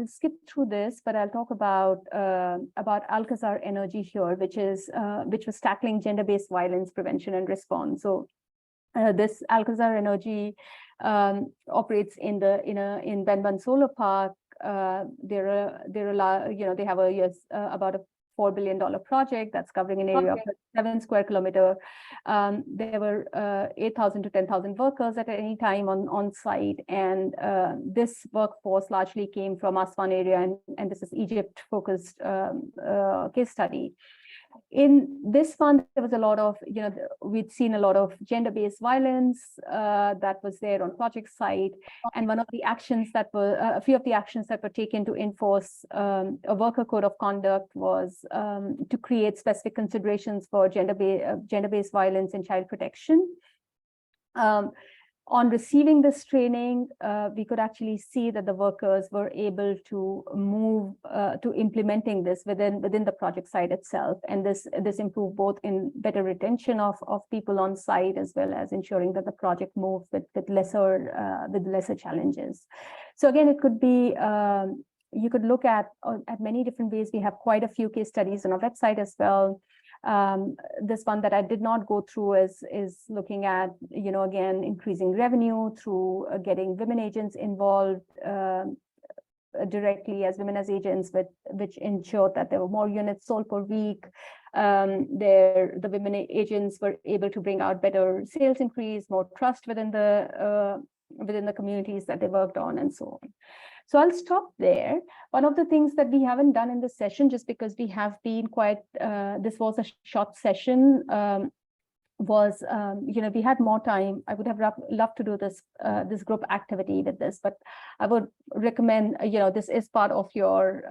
skip through this, but I'll talk about Alcazar Energy here, which was tackling gender-based violence prevention and response. So this Alcazar Energy operates in Benban Solar Park. They have about a $4 billion project that's covering an area of 7 square kilometer. There were 8,000 to 10,000 workers at any time on site, and this workforce largely came from Aswan area, and this is Egypt-focused case study. In this fund, there was a lot of, we'd seen a lot of gender-based violence that was there on project site. And one of the actions that were, a few of the actions that were taken to enforce a worker code of conduct was to create specific considerations for gender-based violence and child protection. On receiving this training, we could actually see that the workers were able to move to implementing this within the project site itself, and this improved both in better retention of people on site, as well as ensuring that the project moved with lesser challenges. So again, it could be you could look at many different ways. We have quite a few case studies on our website as well. This one that I did not go through is looking at, again, increasing revenue through getting women agents involved directly as women as agents, which ensured that there were more units sold per week. The women agents were able to bring out better sales increase, more trust within the communities that they worked on, and so on. So I'll stop there. One of the things that we haven't done in this session, just because we have been quite, this was a short session, was, we had more time. I would have loved to do this group activity with this, but I would recommend, this is part of your,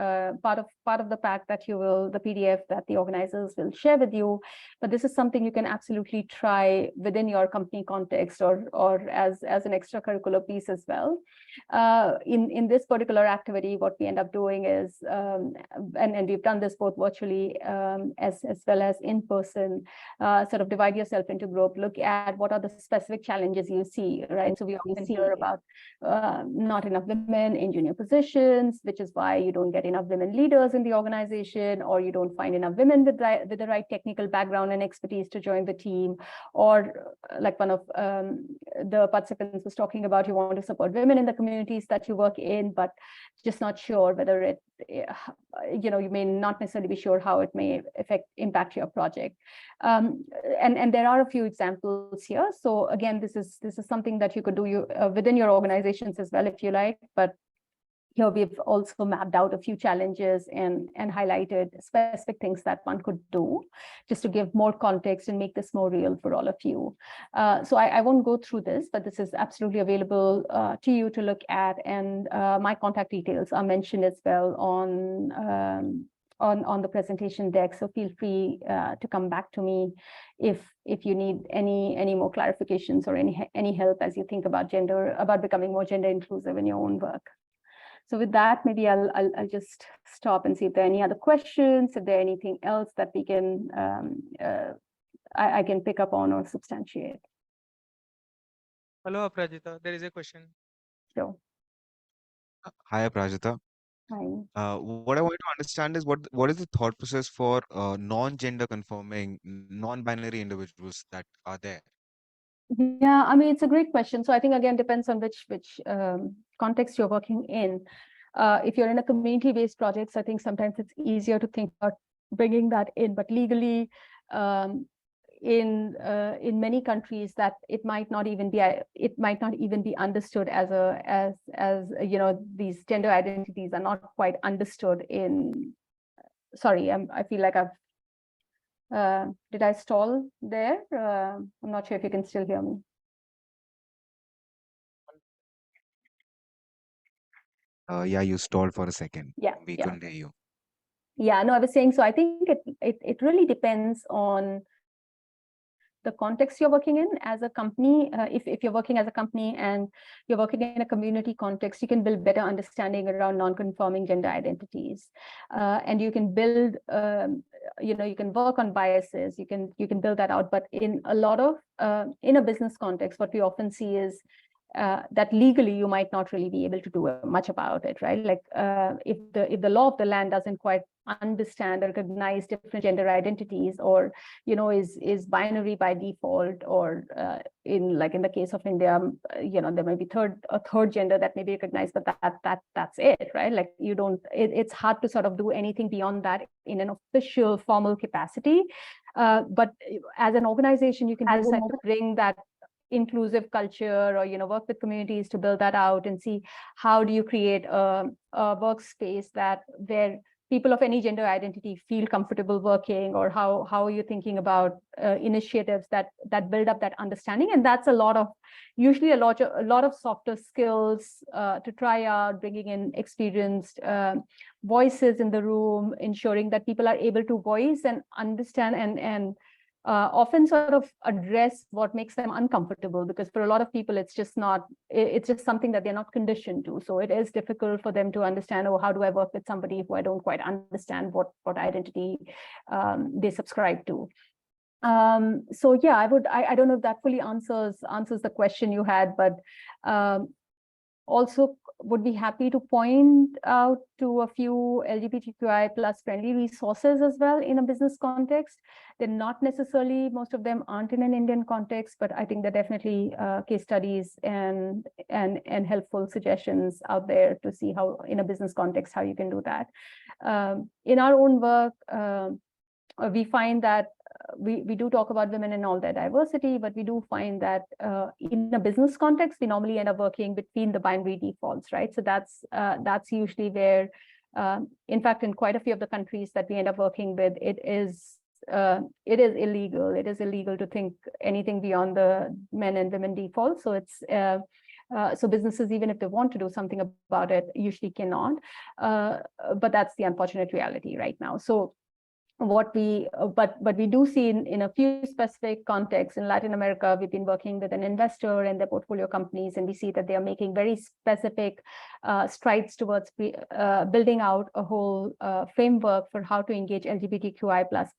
part of the pack that the PDF that the organizers will share with you. But this is something you can absolutely try within your company context or as an extracurricular piece as well. In this particular activity, what we end up doing is, and we've done this both virtually as well as in person, sort of divide yourself into group, look at what are the specific challenges you see, right? So we often hear about not enough women in junior positions, which is why you don't get enough women leaders in the organization, or you don't find enough women with the right technical background and expertise to join the team, or like one of the participants was talking about, you want to support women in the communities that you work in, but just not sure whether you may not necessarily be sure how it may impact your project. And there are a few examples here. So again, this is something that you could do within your organizations as well, if you like. But here we've also mapped out a few challenges and highlighted specific things that one could do, just to give more context and make this more real for all of you. So I won't go through this, but this is absolutely available to you to look at. And my contact details are mentioned as well on the presentation deck. So feel free to come back to me if you need any more clarifications or any help as you think about becoming more gender inclusive in your own work. So with that, maybe I'll just stop and see if there are any other questions, if there anything else that we can I can pick up on or substantiate. Hello, Aparajita. There is a question. Sure. Hi, Aparajita. Fine. What I want to understand is what is the thought process for non-gender conforming, non-binary individuals that are there? Yeah, I mean, it's a great question. So I think again depends on which context you're working in. If you're in a community-based projects, I think sometimes it's easier to think about bringing that in. But legally, in many countries, that it might not even be understood as these gender identities are not quite understood in. Sorry, I feel like I've. Did I stall there? I'm not sure if you can still hear me. Yeah, you stalled for a second. Yeah, We yeah. couldn't hear you. Yeah, no, I was saying, so I think it really depends on the context you're working in as a company. If you're working as a company and you're working in a community context, you can build better understanding around non-conforming gender identities, and you can build, you can work on biases. You can build that out. But in a lot of in a business context, what we often see is that legally you might not really be able to do much about it, right? Like if the law of the land doesn't quite understand or recognize different gender identities, or is binary by default, or in the case of India, there may be a third gender that may be recognized, but that's it, right? Like it's hard to sort of do anything beyond that in an official formal capacity. But as an organization, you can decide to bring that inclusive culture, or work with communities to build that out and see how do you create a workspace where people of any gender identity feel comfortable working, or how are you thinking about initiatives that build up that understanding. And that's usually a lot of softer skills to try out, bringing in experienced voices in the room, ensuring that people are able to voice and understand and often sort of address what makes them uncomfortable, because for a lot of people it's just something that they're not conditioned to. So it is difficult for them to understand, oh, how do I work with somebody who I don't quite understand what identity they subscribe to. So yeah, I don't know if that fully answers the question you had, but also would be happy to point out to a few LGBTQI plus friendly resources as well in a business context. They're not necessarily, most of them aren't in an Indian context, but I think they're definitely case studies and helpful suggestions out there to see how in a business context, how you can do that. In our own work, we find that we do talk about women and all their diversity, but we do find that in a business context, we normally end up working between the binary defaults, right? So that's usually where, in fact, in quite a few of the countries that we end up working with, it is illegal. It is illegal to think anything beyond the men and women default. So it's so businesses, even if they want to do something about it, usually cannot. But that's the unfortunate reality right now. So but we do see in a few specific contexts in Latin America, we've been working with an investor and their portfolio companies, and we see that they are making very specific strides towards building out a whole framework for how to engage LGBTQI plus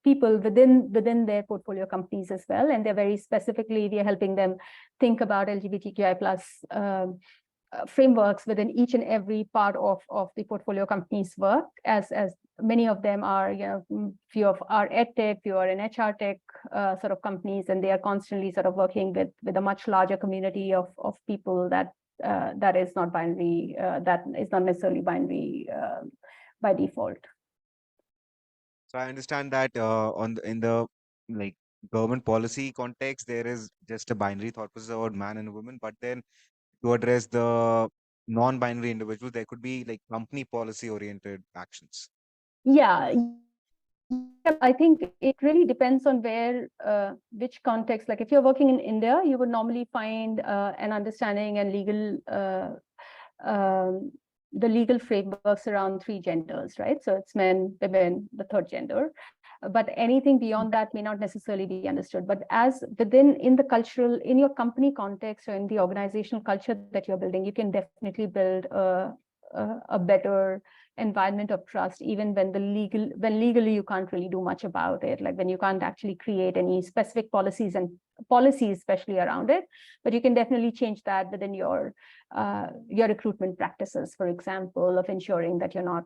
people within their portfolio companies as well. And they're very specifically, we are helping them think about LGBTQI plus frameworks within each and every part of the portfolio company's work, as many of them are, few of are ed tech, few are in HR tech sort of companies, and they are constantly sort of working with a much larger community of people that is not binary, that is not necessarily binary by default. So I understand that in the like government policy context, there is just a binary thought process about man and woman, but then to address the non-binary individuals, there could be like company policy oriented actions. Yeah, I think it really depends on which context. Like if you're working in India, you would normally find an understanding and the legal frameworks around 3 genders, right? So it's men, women, the third gender. But anything beyond that may not necessarily be understood. But as in your company context or in the organizational culture that you're building, you can definitely build a better environment of trust, even when legally you can't really do much about it, like when you can't actually create any specific policies especially around it, but you can definitely change that within your recruitment practices, for example, of ensuring that you're not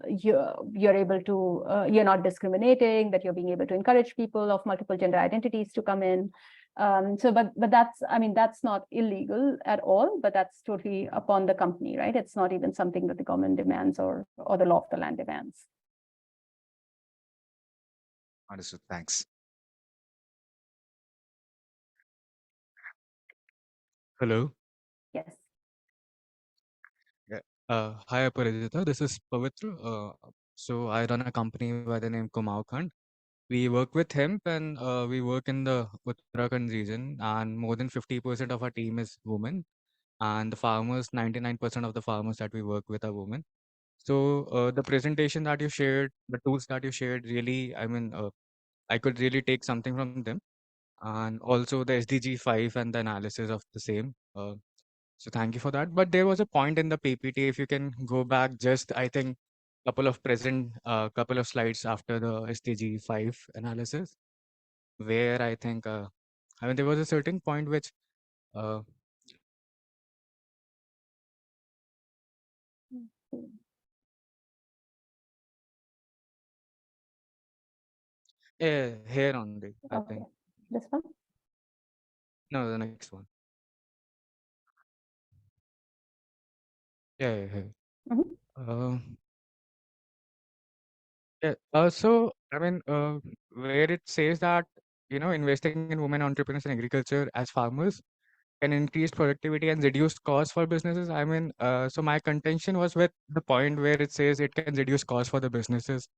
you're not discriminating, that you're being able to encourage people of multiple gender identities to come in. But that's, I mean, that's not illegal at all, but that's totally upon the company, right? It's not even something that the government demands or the law of the land demands. Understood. Thanks. Hello. Yes. Yeah. Hi, Aparajita. This is Pavitra. So I run a company by the name Kumau Khand. We work with hemp and we work in the Uttarakhand region, and more than 50% of our team is women. And the farmers, 99% of the farmers that we work with are women. So the presentation that you shared, the tools that you shared, really, I mean, I could really take something from them. And also the SDG 5 and the analysis of the same. So thank you for that. But there was a point in the PPT, if you can go back just, I think, couple of slides after the SDG 5 analysis, where I think, I mean, there was a certain point which, uh, yeah, here only, I Okay. think. This one? No, the next one. Yeah, yeah, yeah. Mhm. Uh, yeah. So, I mean, where it says that, investing in women entrepreneurs in agriculture as farmers can increase productivity and reduce costs for businesses. I mean, so my contention was with the point where it says it can reduce costs for the businesses,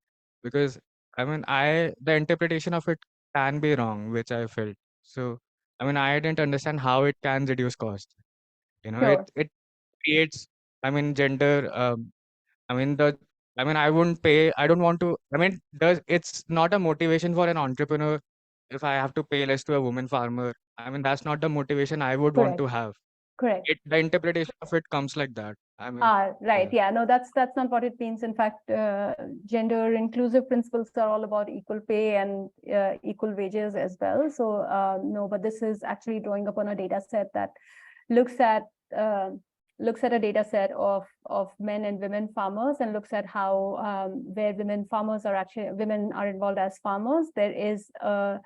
because I mean, the interpretation of it can be wrong, which I felt. So, I mean, I didn't understand how it can reduce cost. Sure. It creates, I mean, gender. I mean, I wouldn't pay. I don't want to. I mean, it's not a motivation for an entrepreneur if I have to pay less to a woman farmer. I mean, that's not the motivation I would want Correct. to have. Correct. The interpretation of it comes like that. I mean, Right. yeah, Yeah. No, that's not what it means. In fact, gender inclusive principles are all about equal pay and equal wages as well. So no, but this is actually drawing upon a data set that looks at uh, a data set of men and women farmers, and looks at how where women are involved as farmers, there is a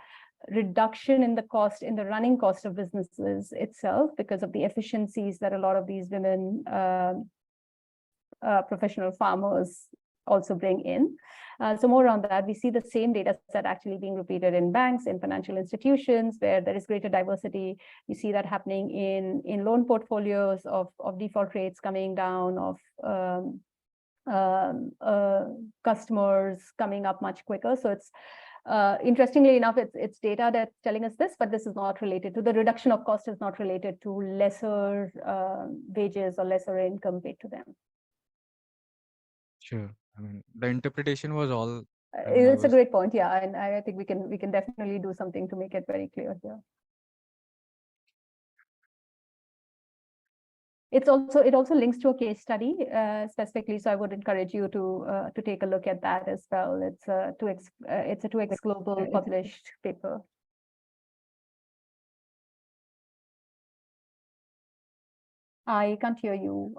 reduction in the cost, in the running cost of businesses itself, because of the efficiencies that a lot of these women professional farmers also bring in. So more on that, we see the same data set actually being repeated in banks, in financial institutions, where there is greater diversity. You see that happening in loan portfolios, of default rates coming down, of customers coming up much quicker. So it's interestingly enough, it's data that's telling us this, but this is not related to the reduction of cost, is not related to lesser wages or lesser income paid to them. sure. I mean, the interpretation was all. It's a great point, yeah, and I think we can definitely do something to make it very clear here. It also links to a case study specifically, so I would encourage you to take a look at that as well. It's a 2X Global published paper. I can't hear you.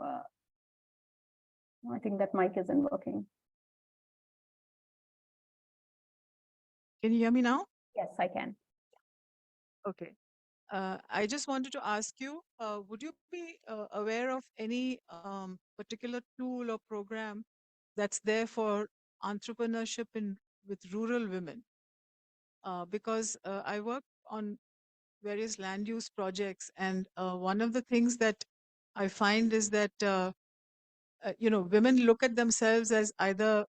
I think that mic isn't working. Can you hear me now? Yes, I can. Okay. I just wanted to ask you, would you be aware of any particular tool or program that's there for entrepreneurship with rural women? Because I work on various land use projects, and one of the things that I find is that women look at themselves as either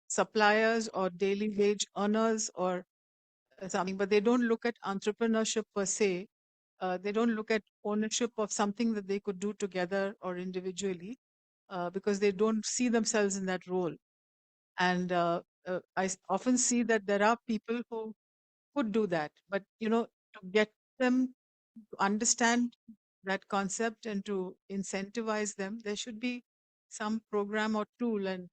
suppliers or daily wage earners or something, but they don't look at entrepreneurship per se. They don't look at ownership of something that they could do together or individually, because they don't see themselves in that role. And often see that there are people who could do that, but to get them to understand that concept and to incentivize them, there should be some program or tool, and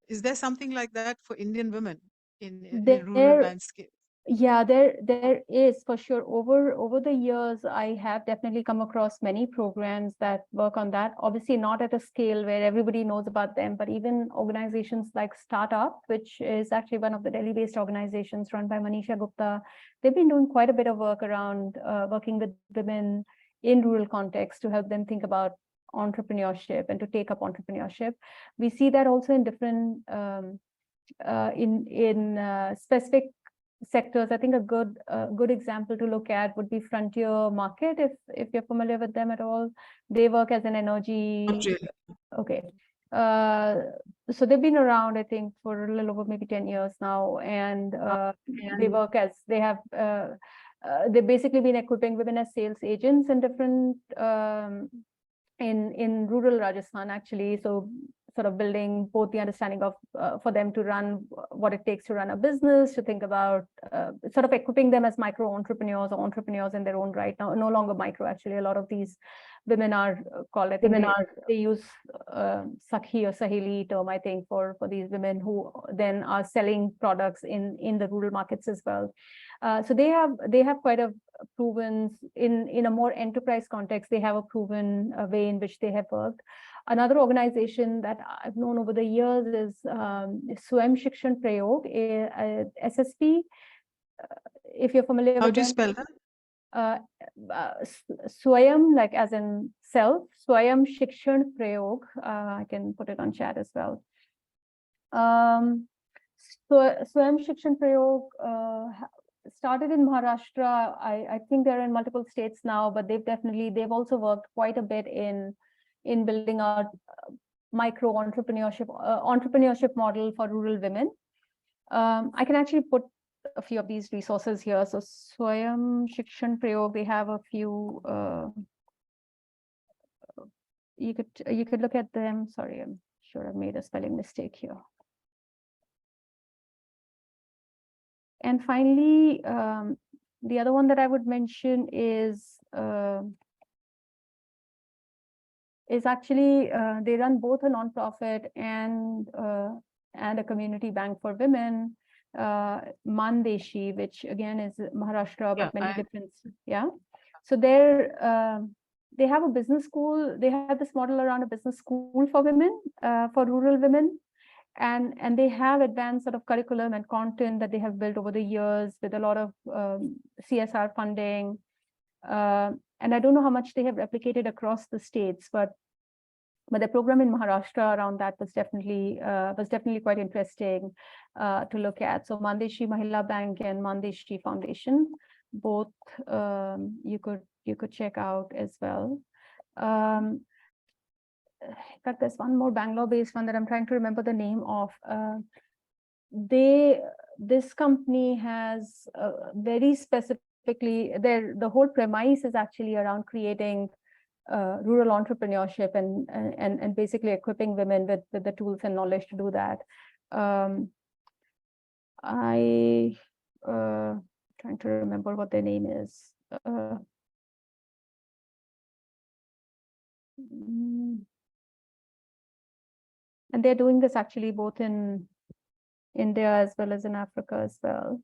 is there something like that for Indian women in a rural There, landscape? yeah, there is for sure. Over the years, I have definitely come across many programs that work on that. Obviously, not at a scale where everybody knows about them, but even organizations like Startup, which is actually one of the Delhi-based organizations run by Manisha Gupta, they've been doing quite a bit of work around working with women in rural contexts to help them think about entrepreneurship and to take up entrepreneurship. We see that also in different in specific sectors. I think a good example to look at would be Frontier Market, if you're familiar with them at all. They work as an energy. Not really. Okay. So they've been around, I think, for a little over maybe 10 years now, and they work as they've basically been equipping women as sales agents in different in rural Rajasthan, actually. So sort of building both the understanding of for them to run what it takes to run a business, to think about sort of equipping them as micro entrepreneurs or entrepreneurs in their own right. Now, no longer micro, actually. A lot of these women are called, I think they use Sakhi or Saheli term, I think, for these women who then are selling products in the rural markets as well. So they have quite a proven, in a more enterprise context, they have a proven way in which they have worked. Another organization that I've known over the years is Swayam Shikshan Prayog, SSP. If you're familiar How with do you them. spell that? Swayam, like as in self, Swayam Shikshan Prayog. I can put it on chat as well. Swayam Shikshan Prayog started in Maharashtra. I think they're in multiple states now, but they've also worked quite a bit in building out micro entrepreneurship model for rural women. I can actually put a few of these resources here. So Swayam Shikshan Prayog, they have a few. You could look at them. Sorry, I'm sure I've made a spelling mistake here. And finally, the other one that I would mention is actually they run both a nonprofit and a community bank for women, Mandeshi, which again is Maharashtra, but many different. Yeah. So they have a business school. They have this model around a business school for women, for rural women. And they have advanced sort of curriculum and content that they have built over the years with a lot of CSR funding. And I don't know how much they have replicated across the states, but the program in Maharashtra around that was definitely quite interesting to look at. So Mandeshi Mahila Bank and Mandeshi Foundation, both you could check out as well. In fact, there's one more Bangalore-based one that I'm trying to remember the name of. This company has very specifically, the whole premise is actually around creating rural entrepreneurship and basically equipping women with the tools and knowledge to do that. Trying to remember what their name is. And they're doing this actually both in India as well as in Africa as well.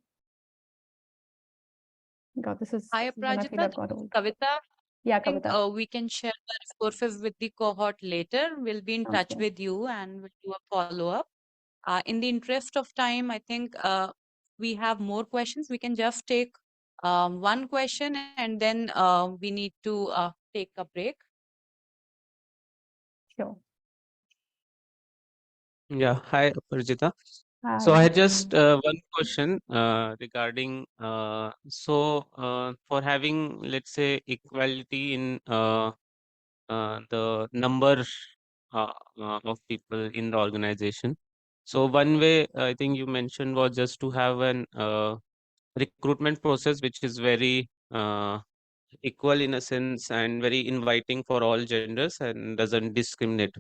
God, this is Hi, when I feel I've Aparajita. got old. Kavita. Yeah, I think Kavita. we can share the resources with the cohort later. We'll be in Sounds touch good. with you and we'll do a follow-up. In the interest of time, I think we have more questions. We can just take one question and then we need to take a break. Sure. Yeah, hi, Aparajita. Hi. So I had just one question regarding for having, let's say, equality in the number of people in the organization. So one way I think you mentioned was just to have an recruitment process which is very equal in a sense and very inviting for all genders and doesn't discriminate.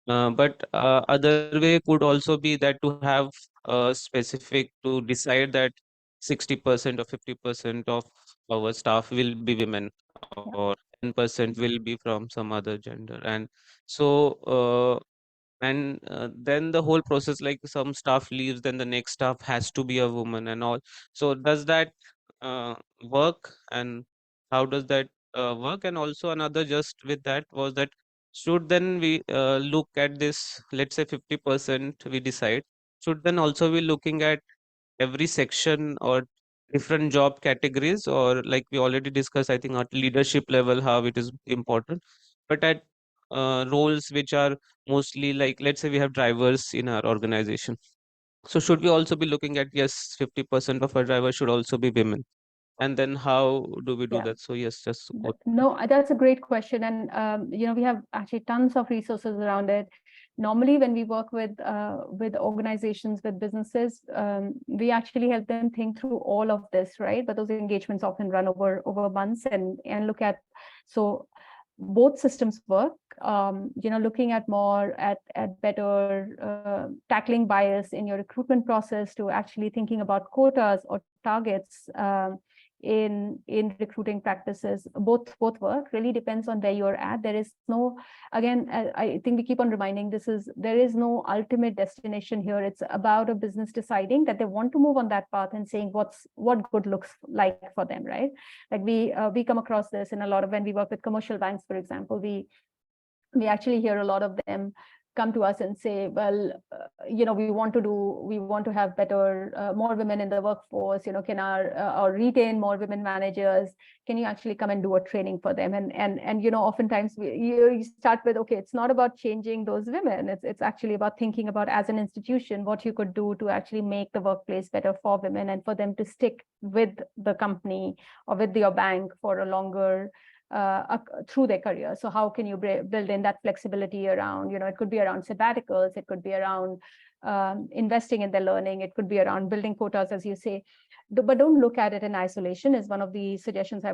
But other way could also be that to have specific to decide that 60% or 50% of our staff will be women or 10% will be from some other gender. And so then the whole process, like some staff leaves, then the next staff has to be a woman and all. So does that work, and how does that work? And also another just with that was that, should then we look at this, let's say 50% we decide, should then also be looking at every section or different job categories, or like we already discussed, I think at leadership level how it is important, but at roles which are mostly, like let's say we have drivers in our organization, so should we also be looking at, yes, 50% of our drivers should also be women, and then how do we do Yeah. that? So yes, just go. No, that's a great question. And, we have actually tons of resources around it. Normally, when we work with organizations, with businesses, we actually help them think through all of this, right? But those engagements often run over months and look at, so both systems work, looking at more at better tackling bias in your recruitment process, to actually thinking about quotas or targets in recruiting practices. Both work. Really depends on where you're at. There is no, again, I think we keep on reminding, there is no ultimate destination here. It's about a business deciding that they want to move on that path and saying what good looks like for them, right? Like we come across this in a lot of, when we work with commercial banks, for example, we actually hear a lot of them come to us and say, well, we want to have better, more women in the workforce, can or retain more women managers. Can you actually come and do a training for them? And oftentimes you start with, okay, it's not about changing those women. It's actually about thinking about, as an institution, what you could do to actually make the workplace better for women and for them to stick with the company or with your bank for a longer through their career. So how can you build in that flexibility around, it could be around sabbaticals, it could be around investing in their learning, it could be around building quotas, as you say. But don't look at it in isolation is one of the suggestions I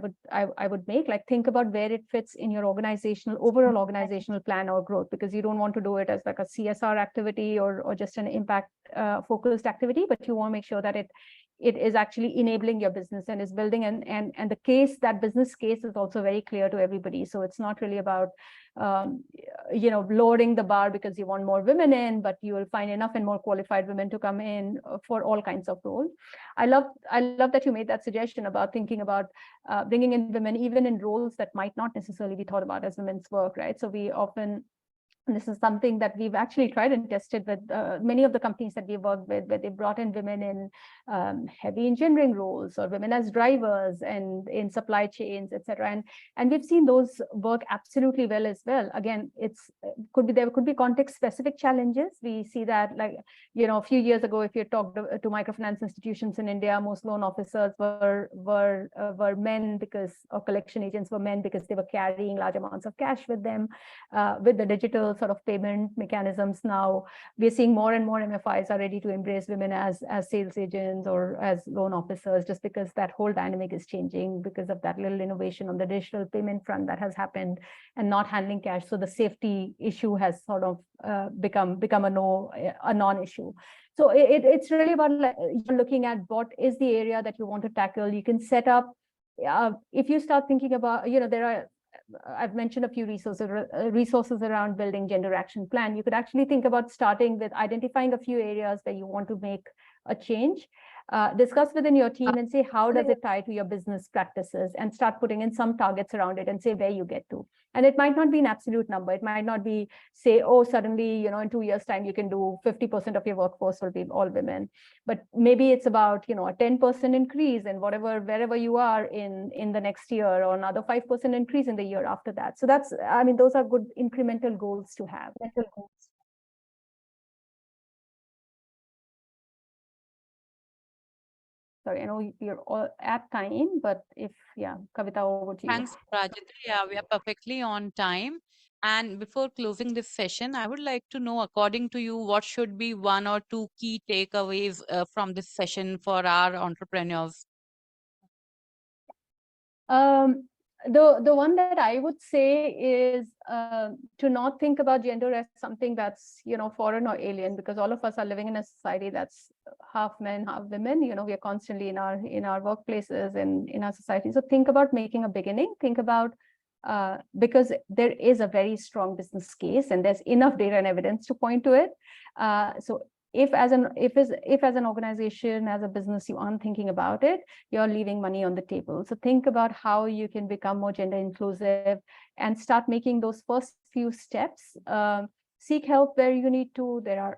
would make. Like, think about where it fits in your overall organizational plan or growth, because you don't want to do it as like a CSR activity or just an impact focused activity, but you want to make sure that it is actually enabling your business and is building, and the case, that business case, is also very clear to everybody. So it's not really about lowering the bar because you want more women in, but you will find enough and more qualified women to come in for all kinds of roles. I love that you made that suggestion about thinking about bringing in women even in roles that might not necessarily be thought about as women's work, right? So we often, and this is something that we've actually tried and tested with many of the companies that we work with, where they brought in women in heavy engineering roles or women as drivers and in supply chains, etc. And we've seen those work absolutely well as well. Again, there could be context specific challenges. We see that, like, a few years ago, if you talked to microfinance institutions in India, most loan officers were men, or collection agents were men, because they were carrying large amounts of cash with them. With the digital sort of payment mechanisms now, we're seeing more and more MFIs are ready to embrace women as sales agents or as loan officers, just because that whole dynamic is changing because of that little innovation on the digital payment front that has happened, and not handling cash. So the safety issue has sort of become a non-issue. So it's really about looking at what is the area that you want to tackle. You can set up, if you start thinking about, I've mentioned a few resources around building gender action plan. You could actually think about starting with identifying a few areas where you want to make a change. Discuss within your team and say, how does it tie to your business practices, and start putting in some targets around it and say where you get to. And it might not be an absolute number. It might not be, say, oh, suddenly, in 2 years' time, you can do 50% of your workforce will be all women. But maybe it's about, a 10% increase in wherever you are in the next year, or another 5% increase in the year after that. So those are good incremental goals to have. Sorry, I know you're all at time, but Kavita, over to you. Thanks, Rajita. Yeah, we are perfectly on time. And before closing this session, I would like to know, according to you, what should be one or two key takeaways from this session for our entrepreneurs? The one that I would say is to not think about gender as something that's foreign or alien, because all of us are living in a society that's half men, half women. We are constantly in our workplaces and in our society. So think about making a beginning. Think about because there is a very strong business case and there's enough data and evidence to point to it. So if as an organization, as a business, you aren't thinking about it, you're leaving money on the table. So think about how you can become more gender inclusive and start making those first few steps. Seek help where you need to. There are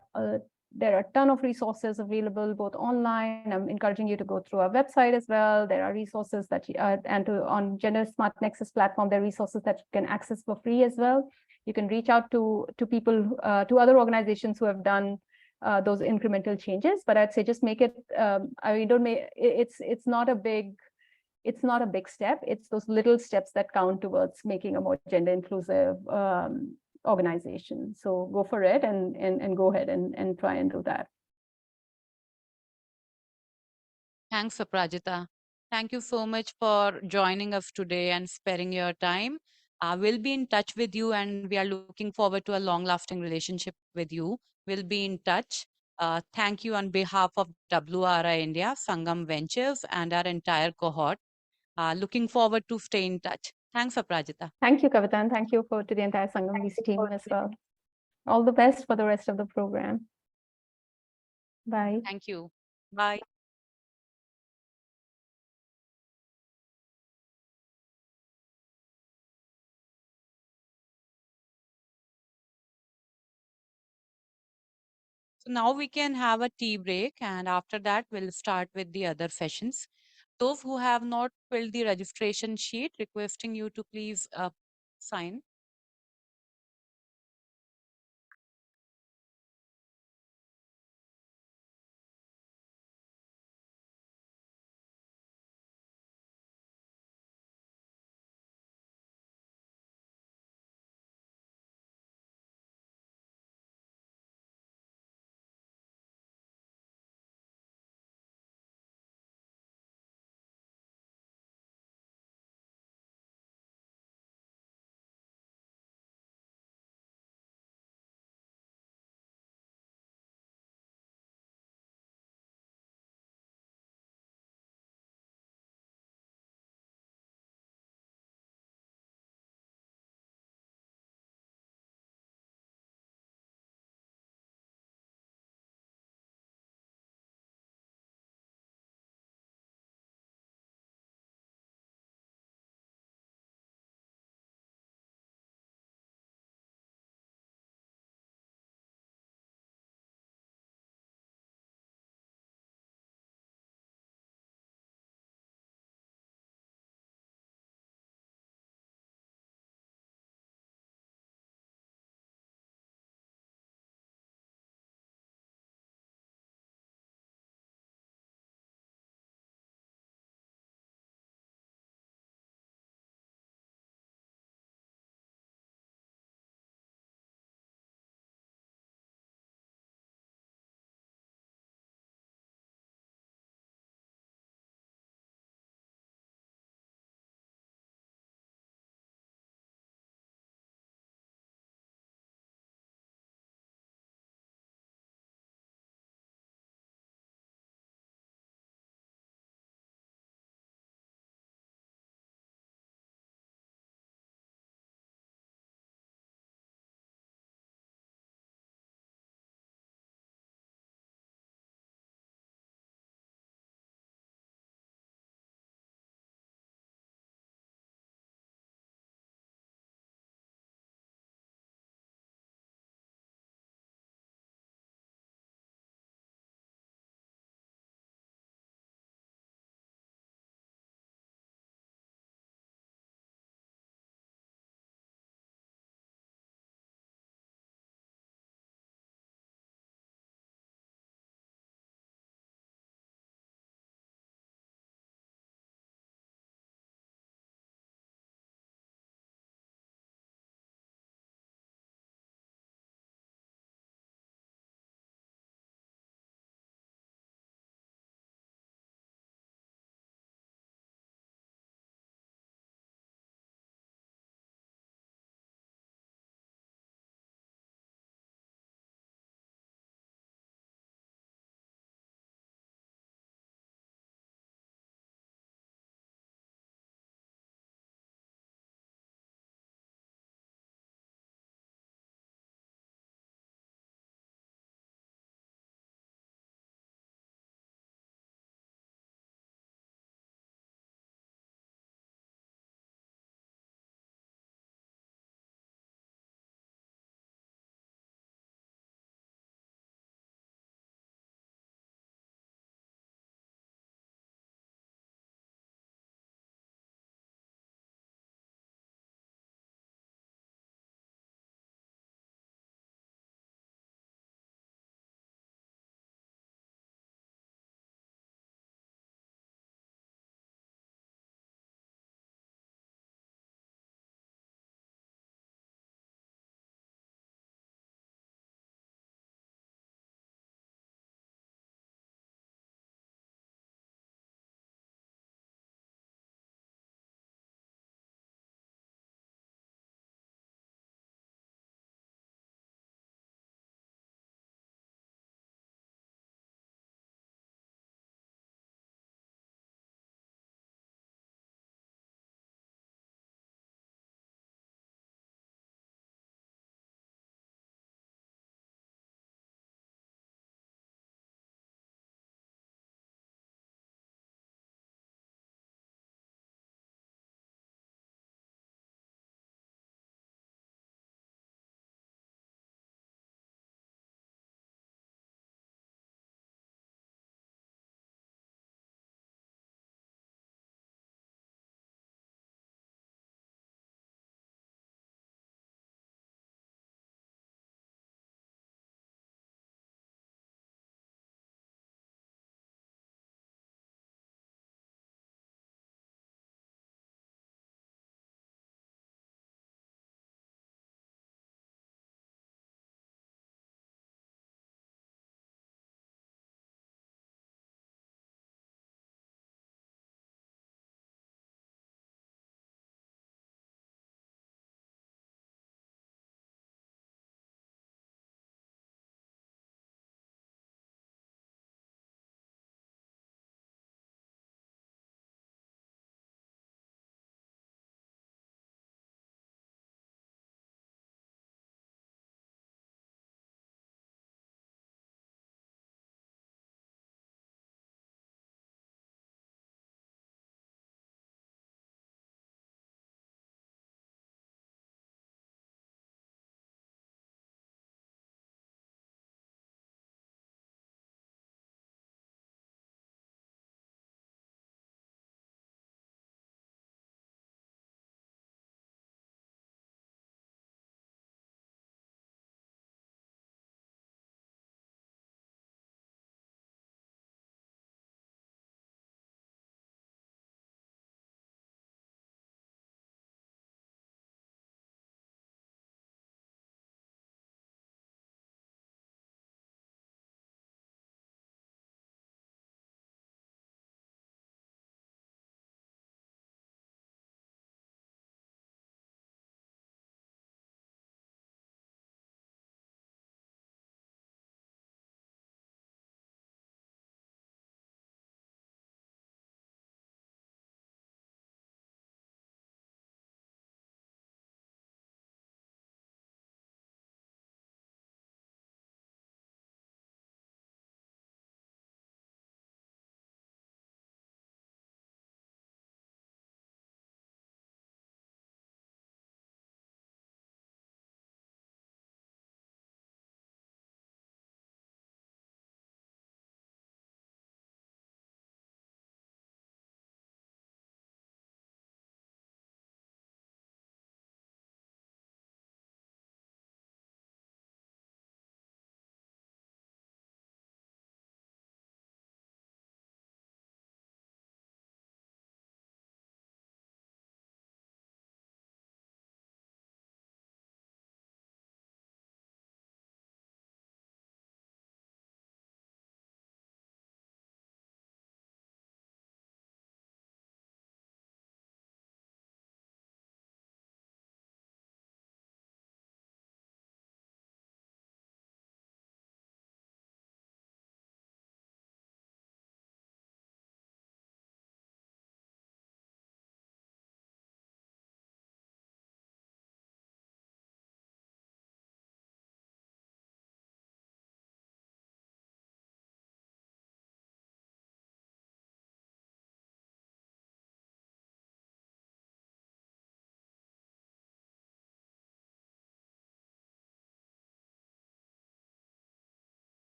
a ton of resources available, both online. I'm encouraging you to go through our website as well. There are resources that on Gender Smart Nexus platform, there are resources that you can access for free as well. You can reach out to people, to other organizations who have done those incremental changes. But I'd say just make it. It's not a big step. It's those little steps that count towards making a more gender inclusive organization. So go for it and go ahead and try and do that. Thanks, Aparajita. Thank you so much for joining us today and sparing your time. We'll be in touch with you, and we are looking forward to a long-lasting relationship with you. We'll be in touch. Thank you on behalf of WRI India, Sangam Ventures, and our entire cohort. Looking forward to stay in touch. Thanks, Aparajita. Thank you, Kavita, and thank you to the entire Sangam VC team as well. All the best for the rest of the program. Bye. Thank you. Bye. So now we can have a tea break, and after that, we'll start with the other sessions. Those who have not filled the registration sheet, requesting you to please sign.